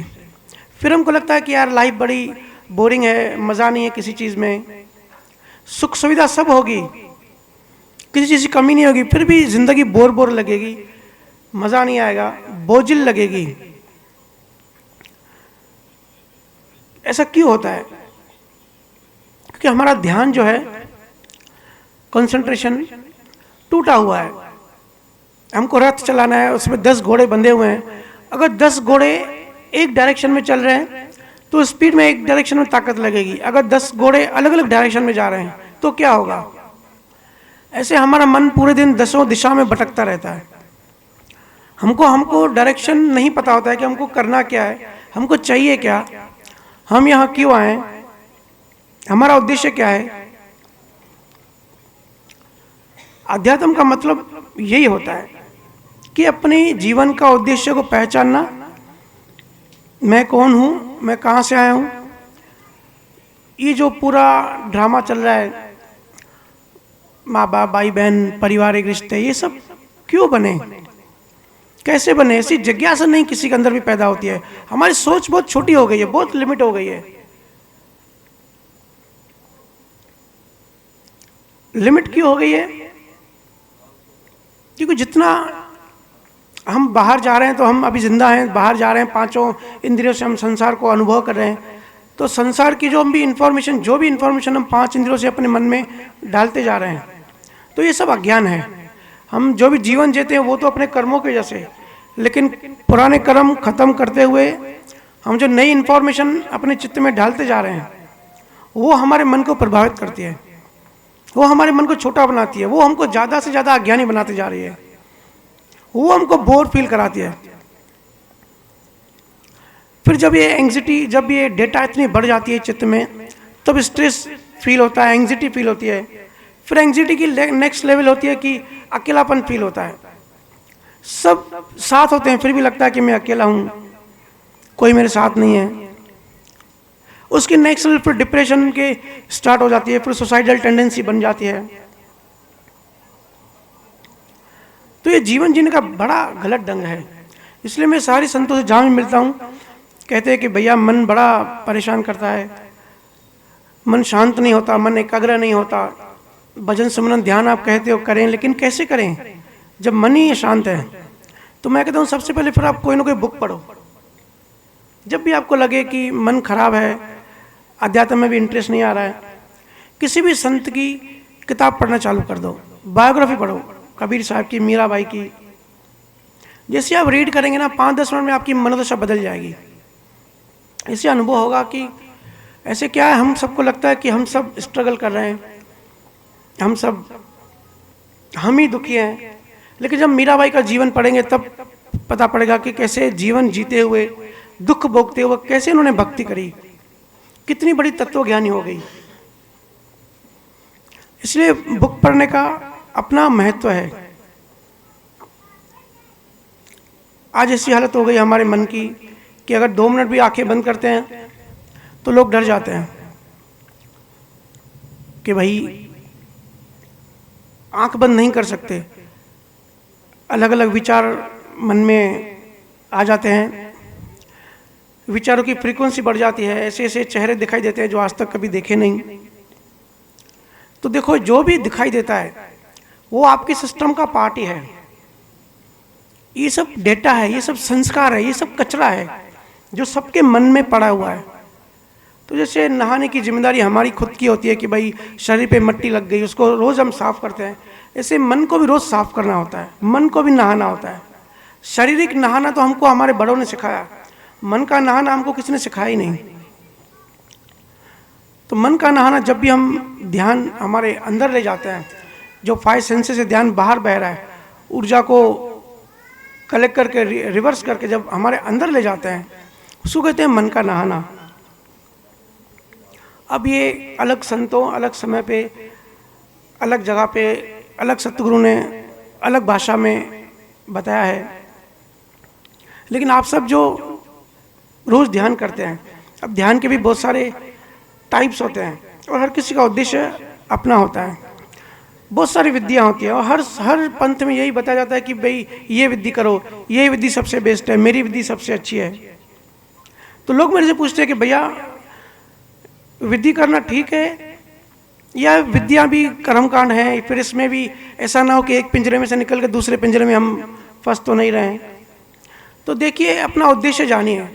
फिर हमको लगता है कि यार लाइफ बड़ी बोरिंग है, मज़ा नहीं है किसी चीज़ में। सुख सुविधा सब होगी, किसी चीज़ की कमी नहीं होगी, फिर भी ज़िंदगी बोर लगेगी, मज़ा नहीं आएगा, बोझिल लगेगी। ऐसा क्यों होता है? क्योंकि हमारा ध्यान जो है, कंसंट्रेशन टूटा हुआ है। हमको रथ चलाना है, उसमें 10 घोड़े बंधे हुए हैं। अगर 10 घोड़े एक डायरेक्शन में चल रहे हैं तो स्पीड में एक डायरेक्शन में ताकत लगेगी। अगर 10 घोड़े अलग अलग डायरेक्शन में जा रहे हैं तो क्या होगा? ऐसे हमारा मन पूरे दिन 10 दिशा में भटकता रहता है। हमको डायरेक्शन नहीं पता होता है कि हमको करना क्या है, हमको चाहिए क्या, हम यहाँ क्यों आए, हमारा उद्देश्य क्या है। अध्यात्म का मतलब यही होता है कि अपने जीवन का उद्देश्य को पहचानना। मैं कौन हूँ, मैं कहाँ से आया हूँ। ये जो पूरा ड्रामा चल रहा है, माँ बाप, भाई बहन, पारिवारिक रिश्ते, ये सब क्यों बने, कैसे बने? ऐसी जिज्ञासा नहीं किसी के अंदर भी पैदा होती है। हमारी सोच बहुत छोटी हो गई है, बहुत लिमिट हो गई है। लिमिट क्यों हो गई है? क्योंकि जितना हम बाहर जा रहे हैं, तो हम अभी जिंदा हैं, बाहर जा रहे हैं, पांचों इंद्रियों से हम संसार को अनुभव कर रहे हैं, तो संसार की जो भी इंफॉर्मेशन हम पांच इंद्रियों से अपने मन में डालते जा रहे हैं, तो ये सब अज्ञान है। हम जो भी जीवन जीते हैं वो तो अपने कर्मों की वजह से, लेकिन पुराने कर्म खत्म करते हुए हम जो नई इंफॉर्मेशन अपने चित्त में डालते जा रहे हैं, वो हमारे मन को प्रभावित करती है, वो हमारे मन को छोटा बनाती है, वो हमको ज़्यादा से ज़्यादा अज्ञानी बनाते जा रही है, वो हमको बोर फील कराती है। फिर जब ये एंग्जाइटी, जब ये डेटा इतनी बढ़ जाती है चित्त में, तब स्ट्रेस फील होता है, एंग्जाइटी फील होती है। फिर एंग्जाइटी की नेक्स्ट लेवल होती है कि अकेलापन फील होता है। सब साथ होते हैं, फिर भी लगता है कि मैं अकेला हूँ, कोई मेरे साथ नहीं है। उसकी नेक्स्ट लेवल फिर डिप्रेशन के स्टार्ट हो जाती है, फिर सुसाइडल टेंडेंसी बन जाती है। तो ये जीवन जीने का बड़ा गलत ढंग है। इसलिए मैं सारी संतों से जहाँ भी मिलता हूँ, कहते हैं कि भैया मन बड़ा परेशान करता है, मन शांत नहीं होता, मन एकाग्र नहीं होता। भजन सिमरन ध्यान आप कहते हो करें, लेकिन कैसे करें जब मन ही शांत है? तो मैं कहता हूँ सबसे पहले फिर आप कोई ना कोई बुक पढ़ो। जब भी आपको लगे कि मन खराब है, अध्यात्म में भी इंटरेस्ट नहीं आ रहा है, किसी भी संत की किताब पढ़ना चालू कर दो, बायोग्राफी पढ़ो, कबीर साहब की, मीराबाई की। जैसे आप रीड करेंगे ना, 5-10 मिनट में आपकी मनोदशा बदल जाएगी। इससे अनुभव होगा कि ऐसे क्या है, हम सबको लगता है कि हम सब स्ट्रगल कर रहे हैं, हम ही दुखी हैं, लेकिन जब मीराबाई का जीवन पढ़ेंगे तब पता पड़ेगा कि कैसे जीवन जीते हुए, दुख भोगते हुए, कैसे उन्होंने भक्ति करी, कितनी बड़ी तत्वज्ञानी हो गई। इसलिए बुक पढ़ने का अपना महत्व है। आज ऐसी हालत हो गई हमारे मन की कि अगर 2 मिनट भी आंखें बंद करते हैं तो लोग डर जाते हैं कि भाई आंख बंद नहीं कर सकते, अलग अलग विचार मन में आ जाते हैं, विचारों की फ्रीक्वेंसी बढ़ जाती है, ऐसे ऐसे चेहरे दिखाई देते हैं जो आज तक कभी देखे नहीं। तो देखो, जो भी दिखाई देता है वो आपके सिस्टम का पार्ट ही है। ये सब डेटा है, ये सब संस्कार है, ये सब कचरा है जो सबके मन में पड़ा हुआ है। तो जैसे नहाने की जिम्मेदारी हमारी खुद की होती है कि भाई शरीर पे मट्टी लग गई, उसको रोज हम साफ करते हैं, ऐसे मन को भी रोज साफ करना होता है, मन को भी नहाना होता है। शारीरिक नहाना तो हमको हमारे बड़ों ने सिखाया, मन का नहाना हमको किसी ने सिखाया ही नहीं। तो मन का नहाना जब भी हम ध्यान हमारे अंदर ले जाते हैं, जो 5 सेंसेस से ध्यान बाहर बह रहा है, ऊर्जा को कलेक्ट करके रिवर्स करके जब हमारे अंदर ले जाते हैं, उसको कहते हैं मन का नहाना। अब ये अलग संतों, अलग समय पे, अलग जगह पे, अलग सतगुरु ने अलग भाषा में बताया है। लेकिन आप सब जो रोज ध्यान करते हैं, अब ध्यान के भी बहुत सारे टाइप्स होते हैं और हर किसी का उद्देश्य अपना होता है। बहुत सारी विद्या होती है और हर पंथ में यही बताया जाता है कि भाई ये विधि करो, ये विधि सबसे बेस्ट है, मेरी विधि सबसे अच्छी है। तो लोग मेरे से पूछते हैं कि भैया विधि करना ठीक है या विद्या भी कर्मकांड है, फिर इसमें भी ऐसा ना हो कि एक पिंजरे में से निकल के दूसरे पिंजरे में हम फंस तो नहीं रहे। तो देखिए, अपना उद्देश्य जानिए।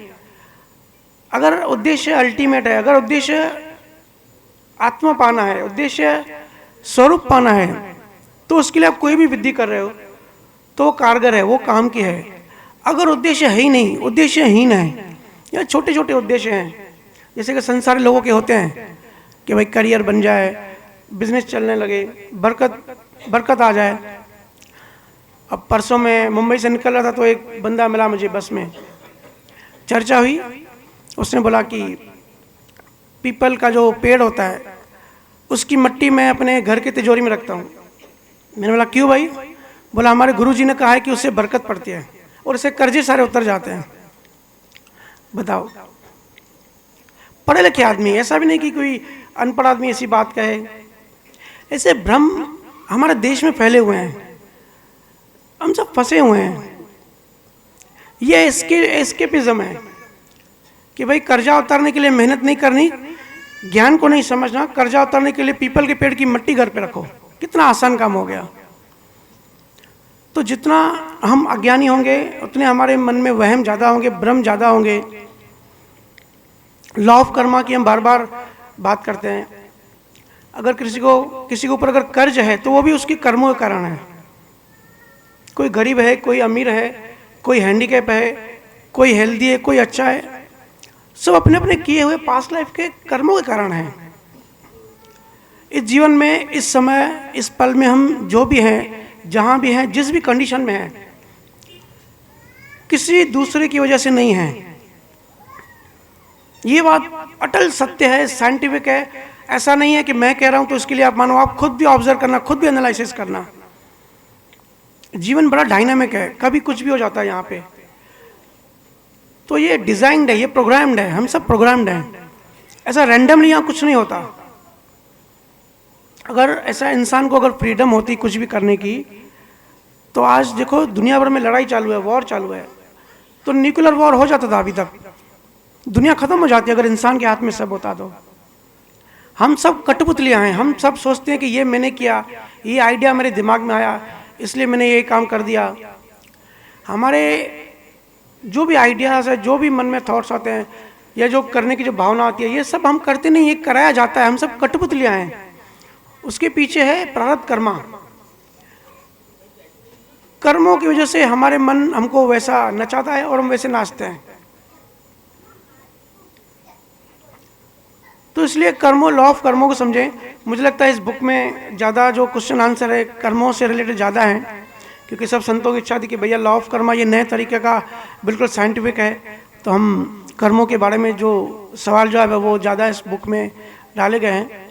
अगर उद्देश्य अल्टीमेट है, अगर उद्देश्य आत्मा पाना है, उद्देश्य स्वरूप पाना है, तो उसके लिए आप कोई भी विधि कर रहे हो तो कारगर है, वो काम की है। अगर उद्देश्य है ही नहीं, उद्देश्यहीन है या छोटे छोटे उद्देश्य हैं, जैसे कि संसारी लोगों के होते हैं कि भाई करियर बन जाए, बिजनेस चलने लगे, बरकत आ जाए। अब परसों मैं मुंबई से निकल रहा था तो एक बंदा मिला मुझे बस में, चर्चा हुई, उसने बोला कि पीपल का जो पेड़ होता है उसकी मट्टी मैं अपने घर की तिजोरी में रखता हूँ। मैंने बोला क्यों भाई? बोला हमारे गुरुजी ने कहा है कि उससे बरकत पड़ती है और इससे कर्जे सारे उतर जाते हैं। बताओ, पढ़े लिखे आदमी, ऐसा भी नहीं कि कोई अनपढ़ आदमी ऐसी बात कहे। ऐसे भ्रम हमारे देश में फैले हुए हैं, हम सब फंसे हुए हैं। ये एस्केपिज्म है कि भाई कर्जा उतारने के लिए मेहनत नहीं करनी, ज्ञान को नहीं समझना, कर्जा उतारने के लिए पीपल के पेड़ की मट्टी घर पे रखो। कितना आसान काम हो गया। तो जितना हम अज्ञानी होंगे उतने हमारे मन में वहम ज़्यादा होंगे, भ्रम ज़्यादा होंगे। लॉ ऑफ कर्मा की हम बार बार बात करते हैं। अगर किसी के ऊपर अगर कर्ज है तो वो भी उसके कर्मों के कारण है। कोई गरीब है, कोई अमीर है, कोई हैंडीकैप है, कोई हेल्दी है, कोई अच्छा है, सब अपने अपने किए हुए पास्ट लाइफ के कर्मों के कारण हैं। इस जीवन में, इस समय, इस पल में हम जो भी हैं, जहाँ भी हैं, जिस भी कंडीशन में हैं, किसी दूसरे की वजह से नहीं है। ये बात अटल सत्य है, साइंटिफिक है। ऐसा नहीं है कि मैं कह रहा हूं तो इसके लिए आप मानो। आप खुद भी ऑब्जर्व करना, खुद भी एनालिसिस करना। जीवन बड़ा डायनामिक है, कभी कुछ भी हो जाता है यहाँ पे। तो ये डिजाइन्ड है, ये प्रोग्राम्ड है, हम सब प्रोग्राम्ड हैं। ऐसा रैंडमली यहाँ कुछ नहीं होता। अगर ऐसा इंसान को अगर फ्रीडम होती कुछ भी करने की, तो आज देखो दुनिया भर में लड़ाई चालू है, वॉर चालू है। तो न्यूक्लियर वॉर हो जाता था अभी तक, दुनिया खत्म हो जाती अगर इंसान के हाथ में सब होता तो। हम सब कठपुतलियाँ हैं। हम सब सोचते हैं कि ये मैंने किया, ये आइडिया मेरे दिमाग में आया, इसलिए मैंने ये काम कर दिया। हमारे जो भी आइडियाज़ है, जो भी मन में थॉट्स आते हैं, या जो करने की जो भावना आती है, ये सब हम करते नहीं, ये कराया जाता है। हम सब कठपुतलियाँ हैं। उसके पीछे है प्रारब्ध कर्मा। कर्मों की वजह से हमारे मन हमको वैसा नचाता है और हम वैसे नाचते हैं। तो इसलिए कर्मों, लॉ ऑफ कर्मों को समझें। मुझे लगता है इस बुक में ज़्यादा जो क्वेश्चन आंसर है कर्मों से रिलेटेड ज़्यादा है, क्योंकि सब संतों की इच्छा थी कि भैया लॉ ऑफ कर्मा ये नए तरीके का बिल्कुल साइंटिफिक है। तो हम कर्मों के बारे में जो सवाल जवाब है वो ज़्यादा इस बुक में डाले गए हैं।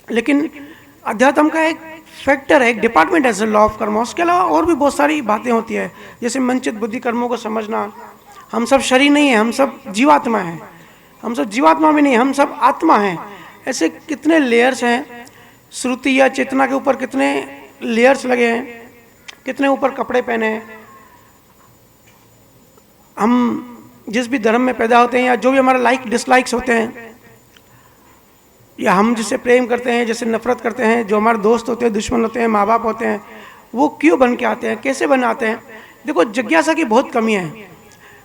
लेकिन अध्यात्म का एक फैक्टर है, एक डिपार्टमेंट है लॉ ऑफ कर्मा। उसके अलावा और भी बहुत सारी बातें होती है, जैसे मनचित बुद्धि कर्मों को समझना। हम सब शरीर नहीं है, हम सब जीवात्मा हैं। हम सब जीवात्मा भी नहीं, हम सब आत्मा हैं। ऐसे कितने लेयर्स हैं। श्रुति या चेतना के ऊपर कितने लेयर्स लगे हैं, कितने ऊपर कपड़े पहने हैं। हम जिस भी धर्म में पैदा होते हैं, या जो भी हमारे लाइक डिसलाइक्स होते हैं, या हम जिससे प्रेम करते हैं, जिससे नफरत करते हैं, जो हमारे दोस्त होते हैं, दुश्मन होते हैं, माँ बाप होते हैं, वो क्यों बन के आते हैं, कैसे बन आते हैं। देखो जिज्ञासा की बहुत कमी है।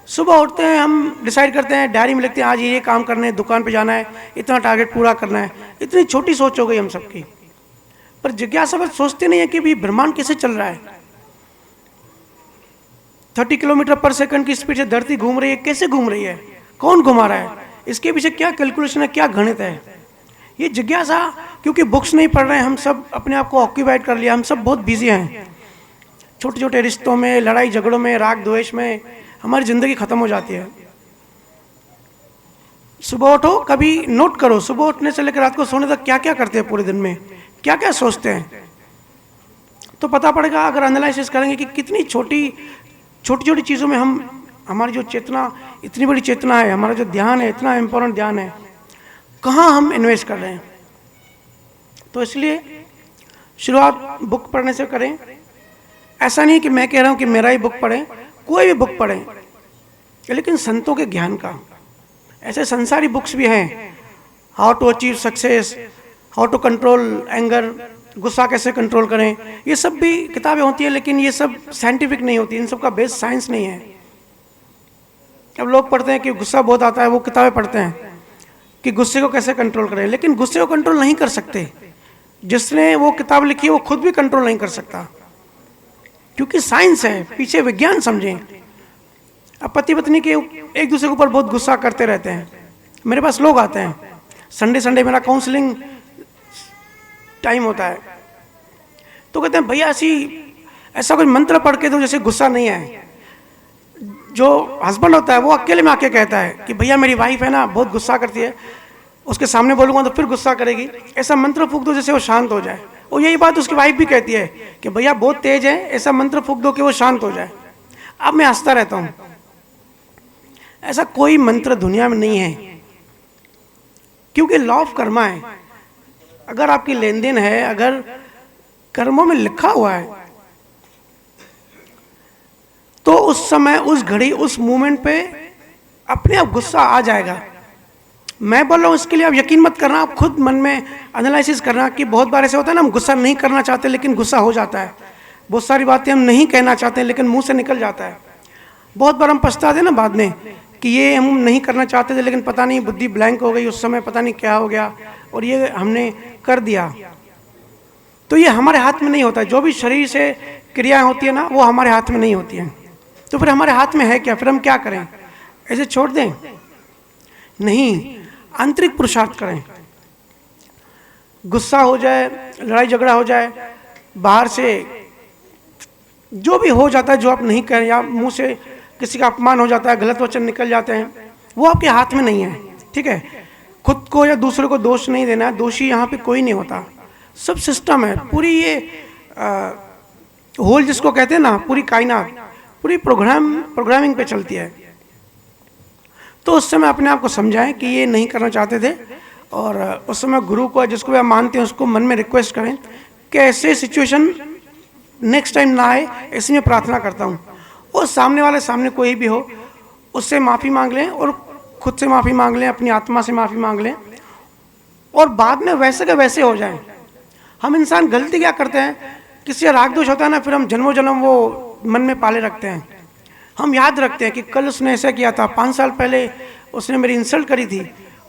सुबह उठते हैं, हम डिसाइड करते हैं, डायरी में लिखते हैं आज ये काम करने, दुकान पे जाना है, इतना टारगेट पूरा करना है। इतनी छोटी सोच हो गई हम सबकी। पर जिज्ञासा बस सोचते नहीं है कि भी ब्रह्मांड कैसे चल रहा है। 30 किलोमीटर पर सेकंड की स्पीड से धरती घूम रही है, कैसे घूम रही है, कौन घुमा रहा है, इसके पीछे क्या कैलकुलेशन है, क्या गणित है। ये जिज्ञासा, क्योंकि बुक्स नहीं पढ़ रहे हैं, हम सब अपने आप को ऑक्यूपाइड कर लिया। हम सब बहुत बिजी हैं, छोटे छोटे रिश्तों में, लड़ाई झगड़ों में, राग द्वेष में हमारी ज़िंदगी ख़त्म हो जाती है। सुबह उठो, कभी नोट करो, सुबह उठने से लेकर रात को सोने तक क्या क्या करते हैं, पूरे दिन में क्या क्या सोचते हैं। तो पता पड़ेगा अगर एनालिसिस करेंगे कि कितनी छोटी छोटी चीज़ों में हमारी जो चेतना, इतनी बड़ी चेतना है, हमारा जो ध्यान है, इतना इम्पोर्टेंट ध्यान है, कहाँ हम इन्वेस्ट कर रहे हैं। तो इसलिए शुरुआत बुक पढ़ने से करें। ऐसा नहीं कि मैं कह रहा हूँ कि मेरा ही बुक पढ़ें, कोई भी बुक पढ़ें, लेकिन संतों के ज्ञान का। ऐसे संसारी बुक्स भी हैं, how to achieve success, how to control anger, गुस्सा कैसे कंट्रोल करें, ये सब भी किताबें होती हैं, लेकिन ये सब साइंटिफिक नहीं होती, इन सब का बेस साइंस नहीं है। अब लोग पढ़ते हैं कि गुस्सा बहुत आता है, वो किताबें पढ़ते हैं कि गुस्से को कैसे कंट्रोल करें, लेकिन गुस्से को कंट्रोल नहीं कर सकते। जिसने वो किताब लिखी है वो खुद भी कंट्रोल नहीं कर सकता, क्योंकि साइंस है, पीछे विज्ञान समझें। अब पति पत्नी के एक दूसरे के ऊपर बहुत गुस्सा करते रहते हैं। मेरे पास लोग आते हैं, संडे मेरा काउंसलिंग टाइम होता है, तो कहते हैं भैया ऐसा कोई मंत्र पढ़ के दो जैसे गुस्सा नहीं है। जो हस्बैंड होता है वो अकेले में आके कहता है कि भैया मेरी वाइफ है ना, बहुत गुस्सा करती है, उसके सामने बोलूँगा तो फिर गुस्सा करेगी, ऐसा मंत्र फूंक दो जैसे वो शांत हो जाए। और यही बात उसकी वाइफ भी कहती है कि भैया बहुत तेज है, ऐसा मंत्र फूंक दो कि वो शांत हो जाए। अब मैं हंसता रहता हूँ। ऐसा कोई मंत्र दुनिया में नहीं है, क्योंकि लॉ ऑफ कर्मा है। अगर आपकी लेन देन है, अगर कर्मों में लिखा हुआ है, तो उस समय, उस घड़ी, उस मोमेंट पे अपने आप गुस्सा आ जाएगा। मैं बोल रहा हूँ इसके लिए आप यकीन मत करना, आप खुद मन में एनालिसिस करना कि बहुत बार ऐसे होता है ना, हम गुस्सा नहीं करना चाहते लेकिन गुस्सा हो जाता है। बहुत सारी बातें हम नहीं कहना चाहते लेकिन मुंह से निकल जाता है। बहुत बार हम पछताते हैं ना बाद में कि ये हम नहीं करना चाहते थे लेकिन पता नहीं बुद्धि ब्लैंक हो गई, उस समय पता नहीं क्या हो गया और ये हमने कर दिया। तो ये हमारे हाथ में नहीं होता। जो भी शरीर से क्रियाएं होती है ना, वो हमारे हाथ में नहीं होती हैं। तो फिर हमारे हाथ में है क्या? फिर हम क्या करें? ऐसे छोड़ दें? नहीं, आंतरिक पुरुषार्थ करें। गुस्सा हो जाए, लड़ाई झगड़ा हो जाए, बाहर से जो भी हो जाता है जो आप नहीं करें, या मुंह से किसी का अपमान हो जाता है, गलत वचन निकल जाते हैं, वो आपके हाथ में नहीं है। ठीक है, खुद को या दूसरे को दोष नहीं देना। दोषी यहाँ पे कोई नहीं होता, सब सिस्टम है। पूरी ये होल जिसको कहते हैं ना, पूरी कायनात पूरी प्रोग्रामिंग पे चलती है। तो उस समय अपने आप को समझाएं कि ये नहीं करना चाहते थे, और उस समय गुरु को जिसको भी आप मानते हैं उसको मन में रिक्वेस्ट करें कि ऐसे सिचुएशन नेक्स्ट टाइम ना आए, ऐसी मैं प्रार्थना करता हूँ। और सामने वाले सामने कोई भी हो, उससे माफ़ी मांग लें और खुद से माफ़ी मांग लें, अपनी आत्मा से माफ़ी मांग लें, और बाद में वैसे के वैसे हो जाएं। हम इंसान गलती क्या करते हैं, किसी का राग दोष होता है ना, फिर हम जन्मों जन्म वो मन में पाले रखते हैं। हम याद रखते हैं कि कल उसने ऐसा किया था, 5 साल पहले उसने मेरी इंसल्ट करी थी,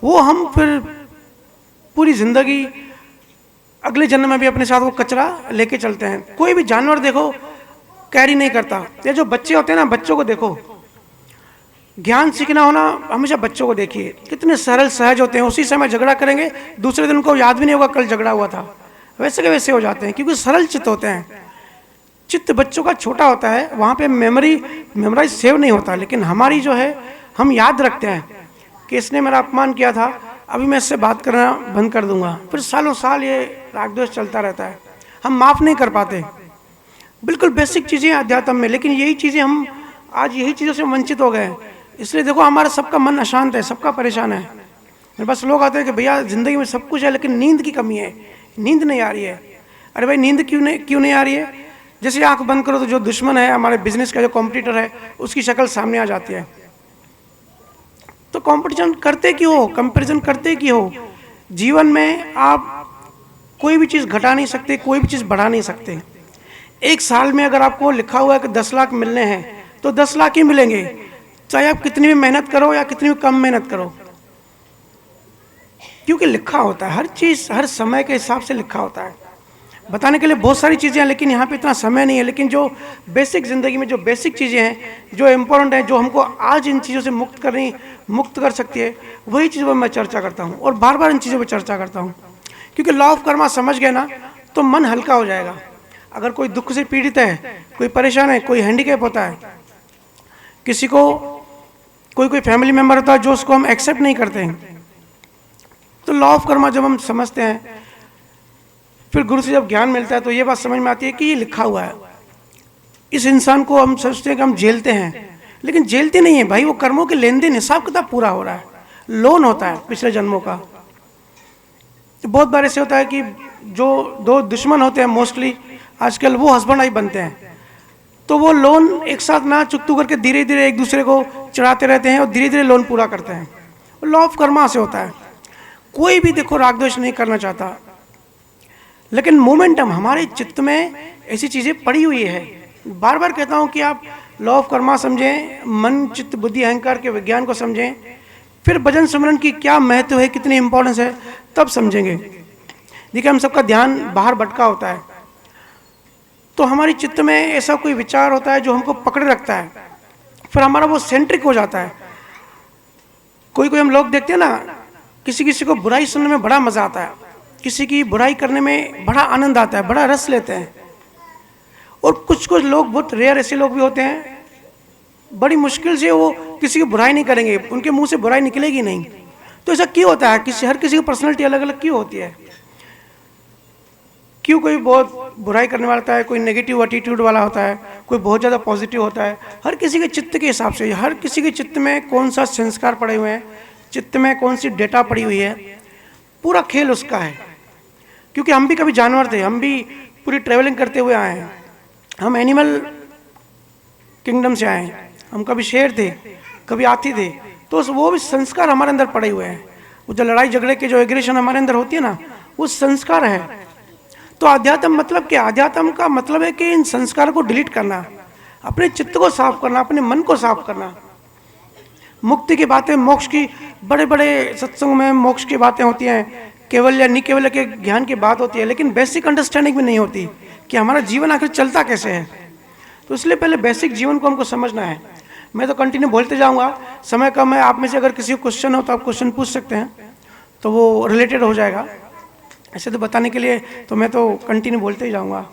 वो हम फिर पूरी ज़िंदगी अगले जन्म में भी अपने साथ वो कचरा लेके चलते हैं। कोई भी जानवर देखो कैरी नहीं करता। ये जो बच्चे होते हैं ना, बच्चों को देखो, ज्ञान सीखना होना हमेशा बच्चों को देखिए, कितने सरल सहज होते हैं। उसी समय झगड़ा करेंगे, दूसरे दिन उनको याद भी नहीं होगा कल झगड़ा हुआ था, वैसे के वैसे हो जाते हैं, क्योंकि सरल चित्त होते हैं। चित्त बच्चों का छोटा होता है, वहाँ पे मेमोराइज सेव नहीं होता। लेकिन हमारी जो है, हम याद रखते हैं कि इसने मेरा अपमान किया था, अभी मैं इससे बात करना बंद कर दूंगा। फिर सालों साल ये राग द्वेष चलता रहता है, हम माफ़ नहीं कर पाते। बिल्कुल बेसिक चीज़ें अध्यात्म में, लेकिन यही चीज़ें हम आज यही चीज़ों से वंचित हो गए हैं। इसलिए देखो हमारा सबका मन अशांत है, सबका परेशान है। मेरे पास लोग आते हैं कि भैया ज़िंदगी में सब कुछ है लेकिन नींद की कमी है, नींद नहीं आ रही है। अरे भाई नींद क्यों नहीं आ रही है? जैसे आंख बंद करो तो जो दुश्मन है, हमारे बिजनेस का जो कॉम्पिटिटर है, उसकी शक्ल सामने आ जाती है। तो कंपटीशन करते क्यों हो, कंपैरिजन करते क्यों हो? जीवन में आप कोई भी चीज़ घटा नहीं सकते, कोई भी चीज़ बढ़ा नहीं सकते। एक साल में अगर आपको लिखा हुआ है कि 10 लाख मिलने हैं तो 10 लाख ही मिलेंगे, चाहे आप कितनी भी मेहनत करो या कितनी भी कम मेहनत करो, क्योंकि लिखा होता है। हर चीज़ हर समय के हिसाब से लिखा होता है। बताने के लिए बहुत सारी चीज़ें हैं लेकिन यहाँ पे इतना समय नहीं है। लेकिन जो बेसिक ज़िंदगी में जो बेसिक चीज़ें हैं, जो इम्पोर्टेंट हैं, जो हमको आज इन चीज़ों से मुक्त कर सकती है, वही चीज़ों पर मैं चर्चा करता हूँ और बार बार इन चीज़ों पर चर्चा करता हूँ। क्योंकि लॉ ऑफ कर्मा समझ गए ना तो मन हल्का हो जाएगा। अगर कोई दुख से पीड़ित है, कोई परेशान है, कोई हैंडीकैप होता है, किसी को कोई फैमिली मेम्बर होता है जो उसको हम एक्सेप्ट नहीं करते हैं, तो लॉ ऑफ कर्मा जब हम समझते हैं, फिर गुरु से जब ज्ञान मिलता है तो ये बात समझ में आती है कि ये लिखा हुआ है। इस इंसान को हम सोचते हैं कि हम झेलते हैं, लेकिन झेलते नहीं है भाई, वो कर्मों के लेन देन हिसाब किताब पूरा हो रहा है, लोन होता है पिछले जन्मों का। तो बहुत बार ऐसे होता है कि जो 2 दुश्मन होते हैं मोस्टली आजकल, वो हस्बैंड वाइफ बनते हैं, तो वो लोन एक साथ ना चुकतू करके धीरे धीरे एक दूसरे को चढ़ाते रहते हैं और धीरे धीरे लोन पूरा करते हैं। लॉ ऑफ कर्मा से होता है। कोई भी देखो राग द्वेष नहीं करना चाहता, लेकिन मोमेंटम हमारे चित्त में ऐसी चीज़ें पड़ी हुई है। बार बार कहता हूँ कि आप लॉ ऑफ कर्मा समझें, मन चित्त बुद्धि अहंकार के विज्ञान को समझें, फिर भजन सिमरन की क्या महत्व है, कितनी इंपॉर्टेंस है, तब समझेंगे। देखिए हम सबका ध्यान बाहर भटका होता है, तो हमारी चित्त में ऐसा कोई विचार होता है जो हमको पकड़े रखता है, फिर हमारा वो सेंट्रिक हो जाता है। कोई हम लोग देखते हैं ना, किसी को बुराई सुनने में बड़ा मज़ा आता है, किसी की बुराई करने में बड़ा आनंद आता है, बड़ा रस लेते हैं। और कुछ लोग, बहुत रेयर ऐसे लोग भी होते हैं, बड़ी मुश्किल से वो किसी की बुराई नहीं करेंगे, उनके मुंह से बुराई निकलेगी नहीं। तो ऐसा क्यों होता है? हर किसी की पर्सनैलिटी अलग अलग क्यों होती है? क्यों कोई बहुत बुराई करने वाला होता है, कोई नेगेटिव एटीट्यूड वाला होता है, कोई बहुत ज़्यादा पॉजिटिव होता है। हर किसी के चित्त के हिसाब से, हर किसी के चित्त में कौन सा संस्कार पड़े हुए हैं, चित्त में कौन सी डेटा पड़ी हुई है, पूरा खेल उसका है। क्योंकि हम भी कभी जानवर थे, हम भी पूरी ट्रैवलिंग करते हुए आए हैं, हम एनिमल किंगडम से आए हैं, हम कभी शेर थे, कभी हाथी थे, तो वो भी संस्कार हमारे अंदर पड़े हुए हैं। वो जो लड़ाई झगड़े के जो एग्रेशन हमारे अंदर होती है ना, वो संस्कार है। तो अध्यात्म मतलब क्या? अध्यात्म का मतलब है कि इन संस्कारों को डिलीट करना, अपने चित्त को साफ करना, अपने मन को साफ करना। मुक्ति की बातें, मोक्ष की, बड़े बड़े सत्संगों में मोक्ष की बातें होती हैं, केवल या निकेवल के ज्ञान की बात होती है, लेकिन बेसिक अंडरस्टैंडिंग भी नहीं होती कि हमारा जीवन आखिर चलता कैसे है। तो इसलिए पहले बेसिक जीवन को हमको समझना है। मैं तो कंटिन्यू बोलते जाऊंगा, समय कम है। आप में से अगर किसी को क्वेश्चन हो तो आप क्वेश्चन पूछ सकते हैं, तो वो रिलेटेड हो जाएगा। ऐसे तो बताने के लिए तो मैं तो कंटिन्यू बोलते ही जाऊंगा।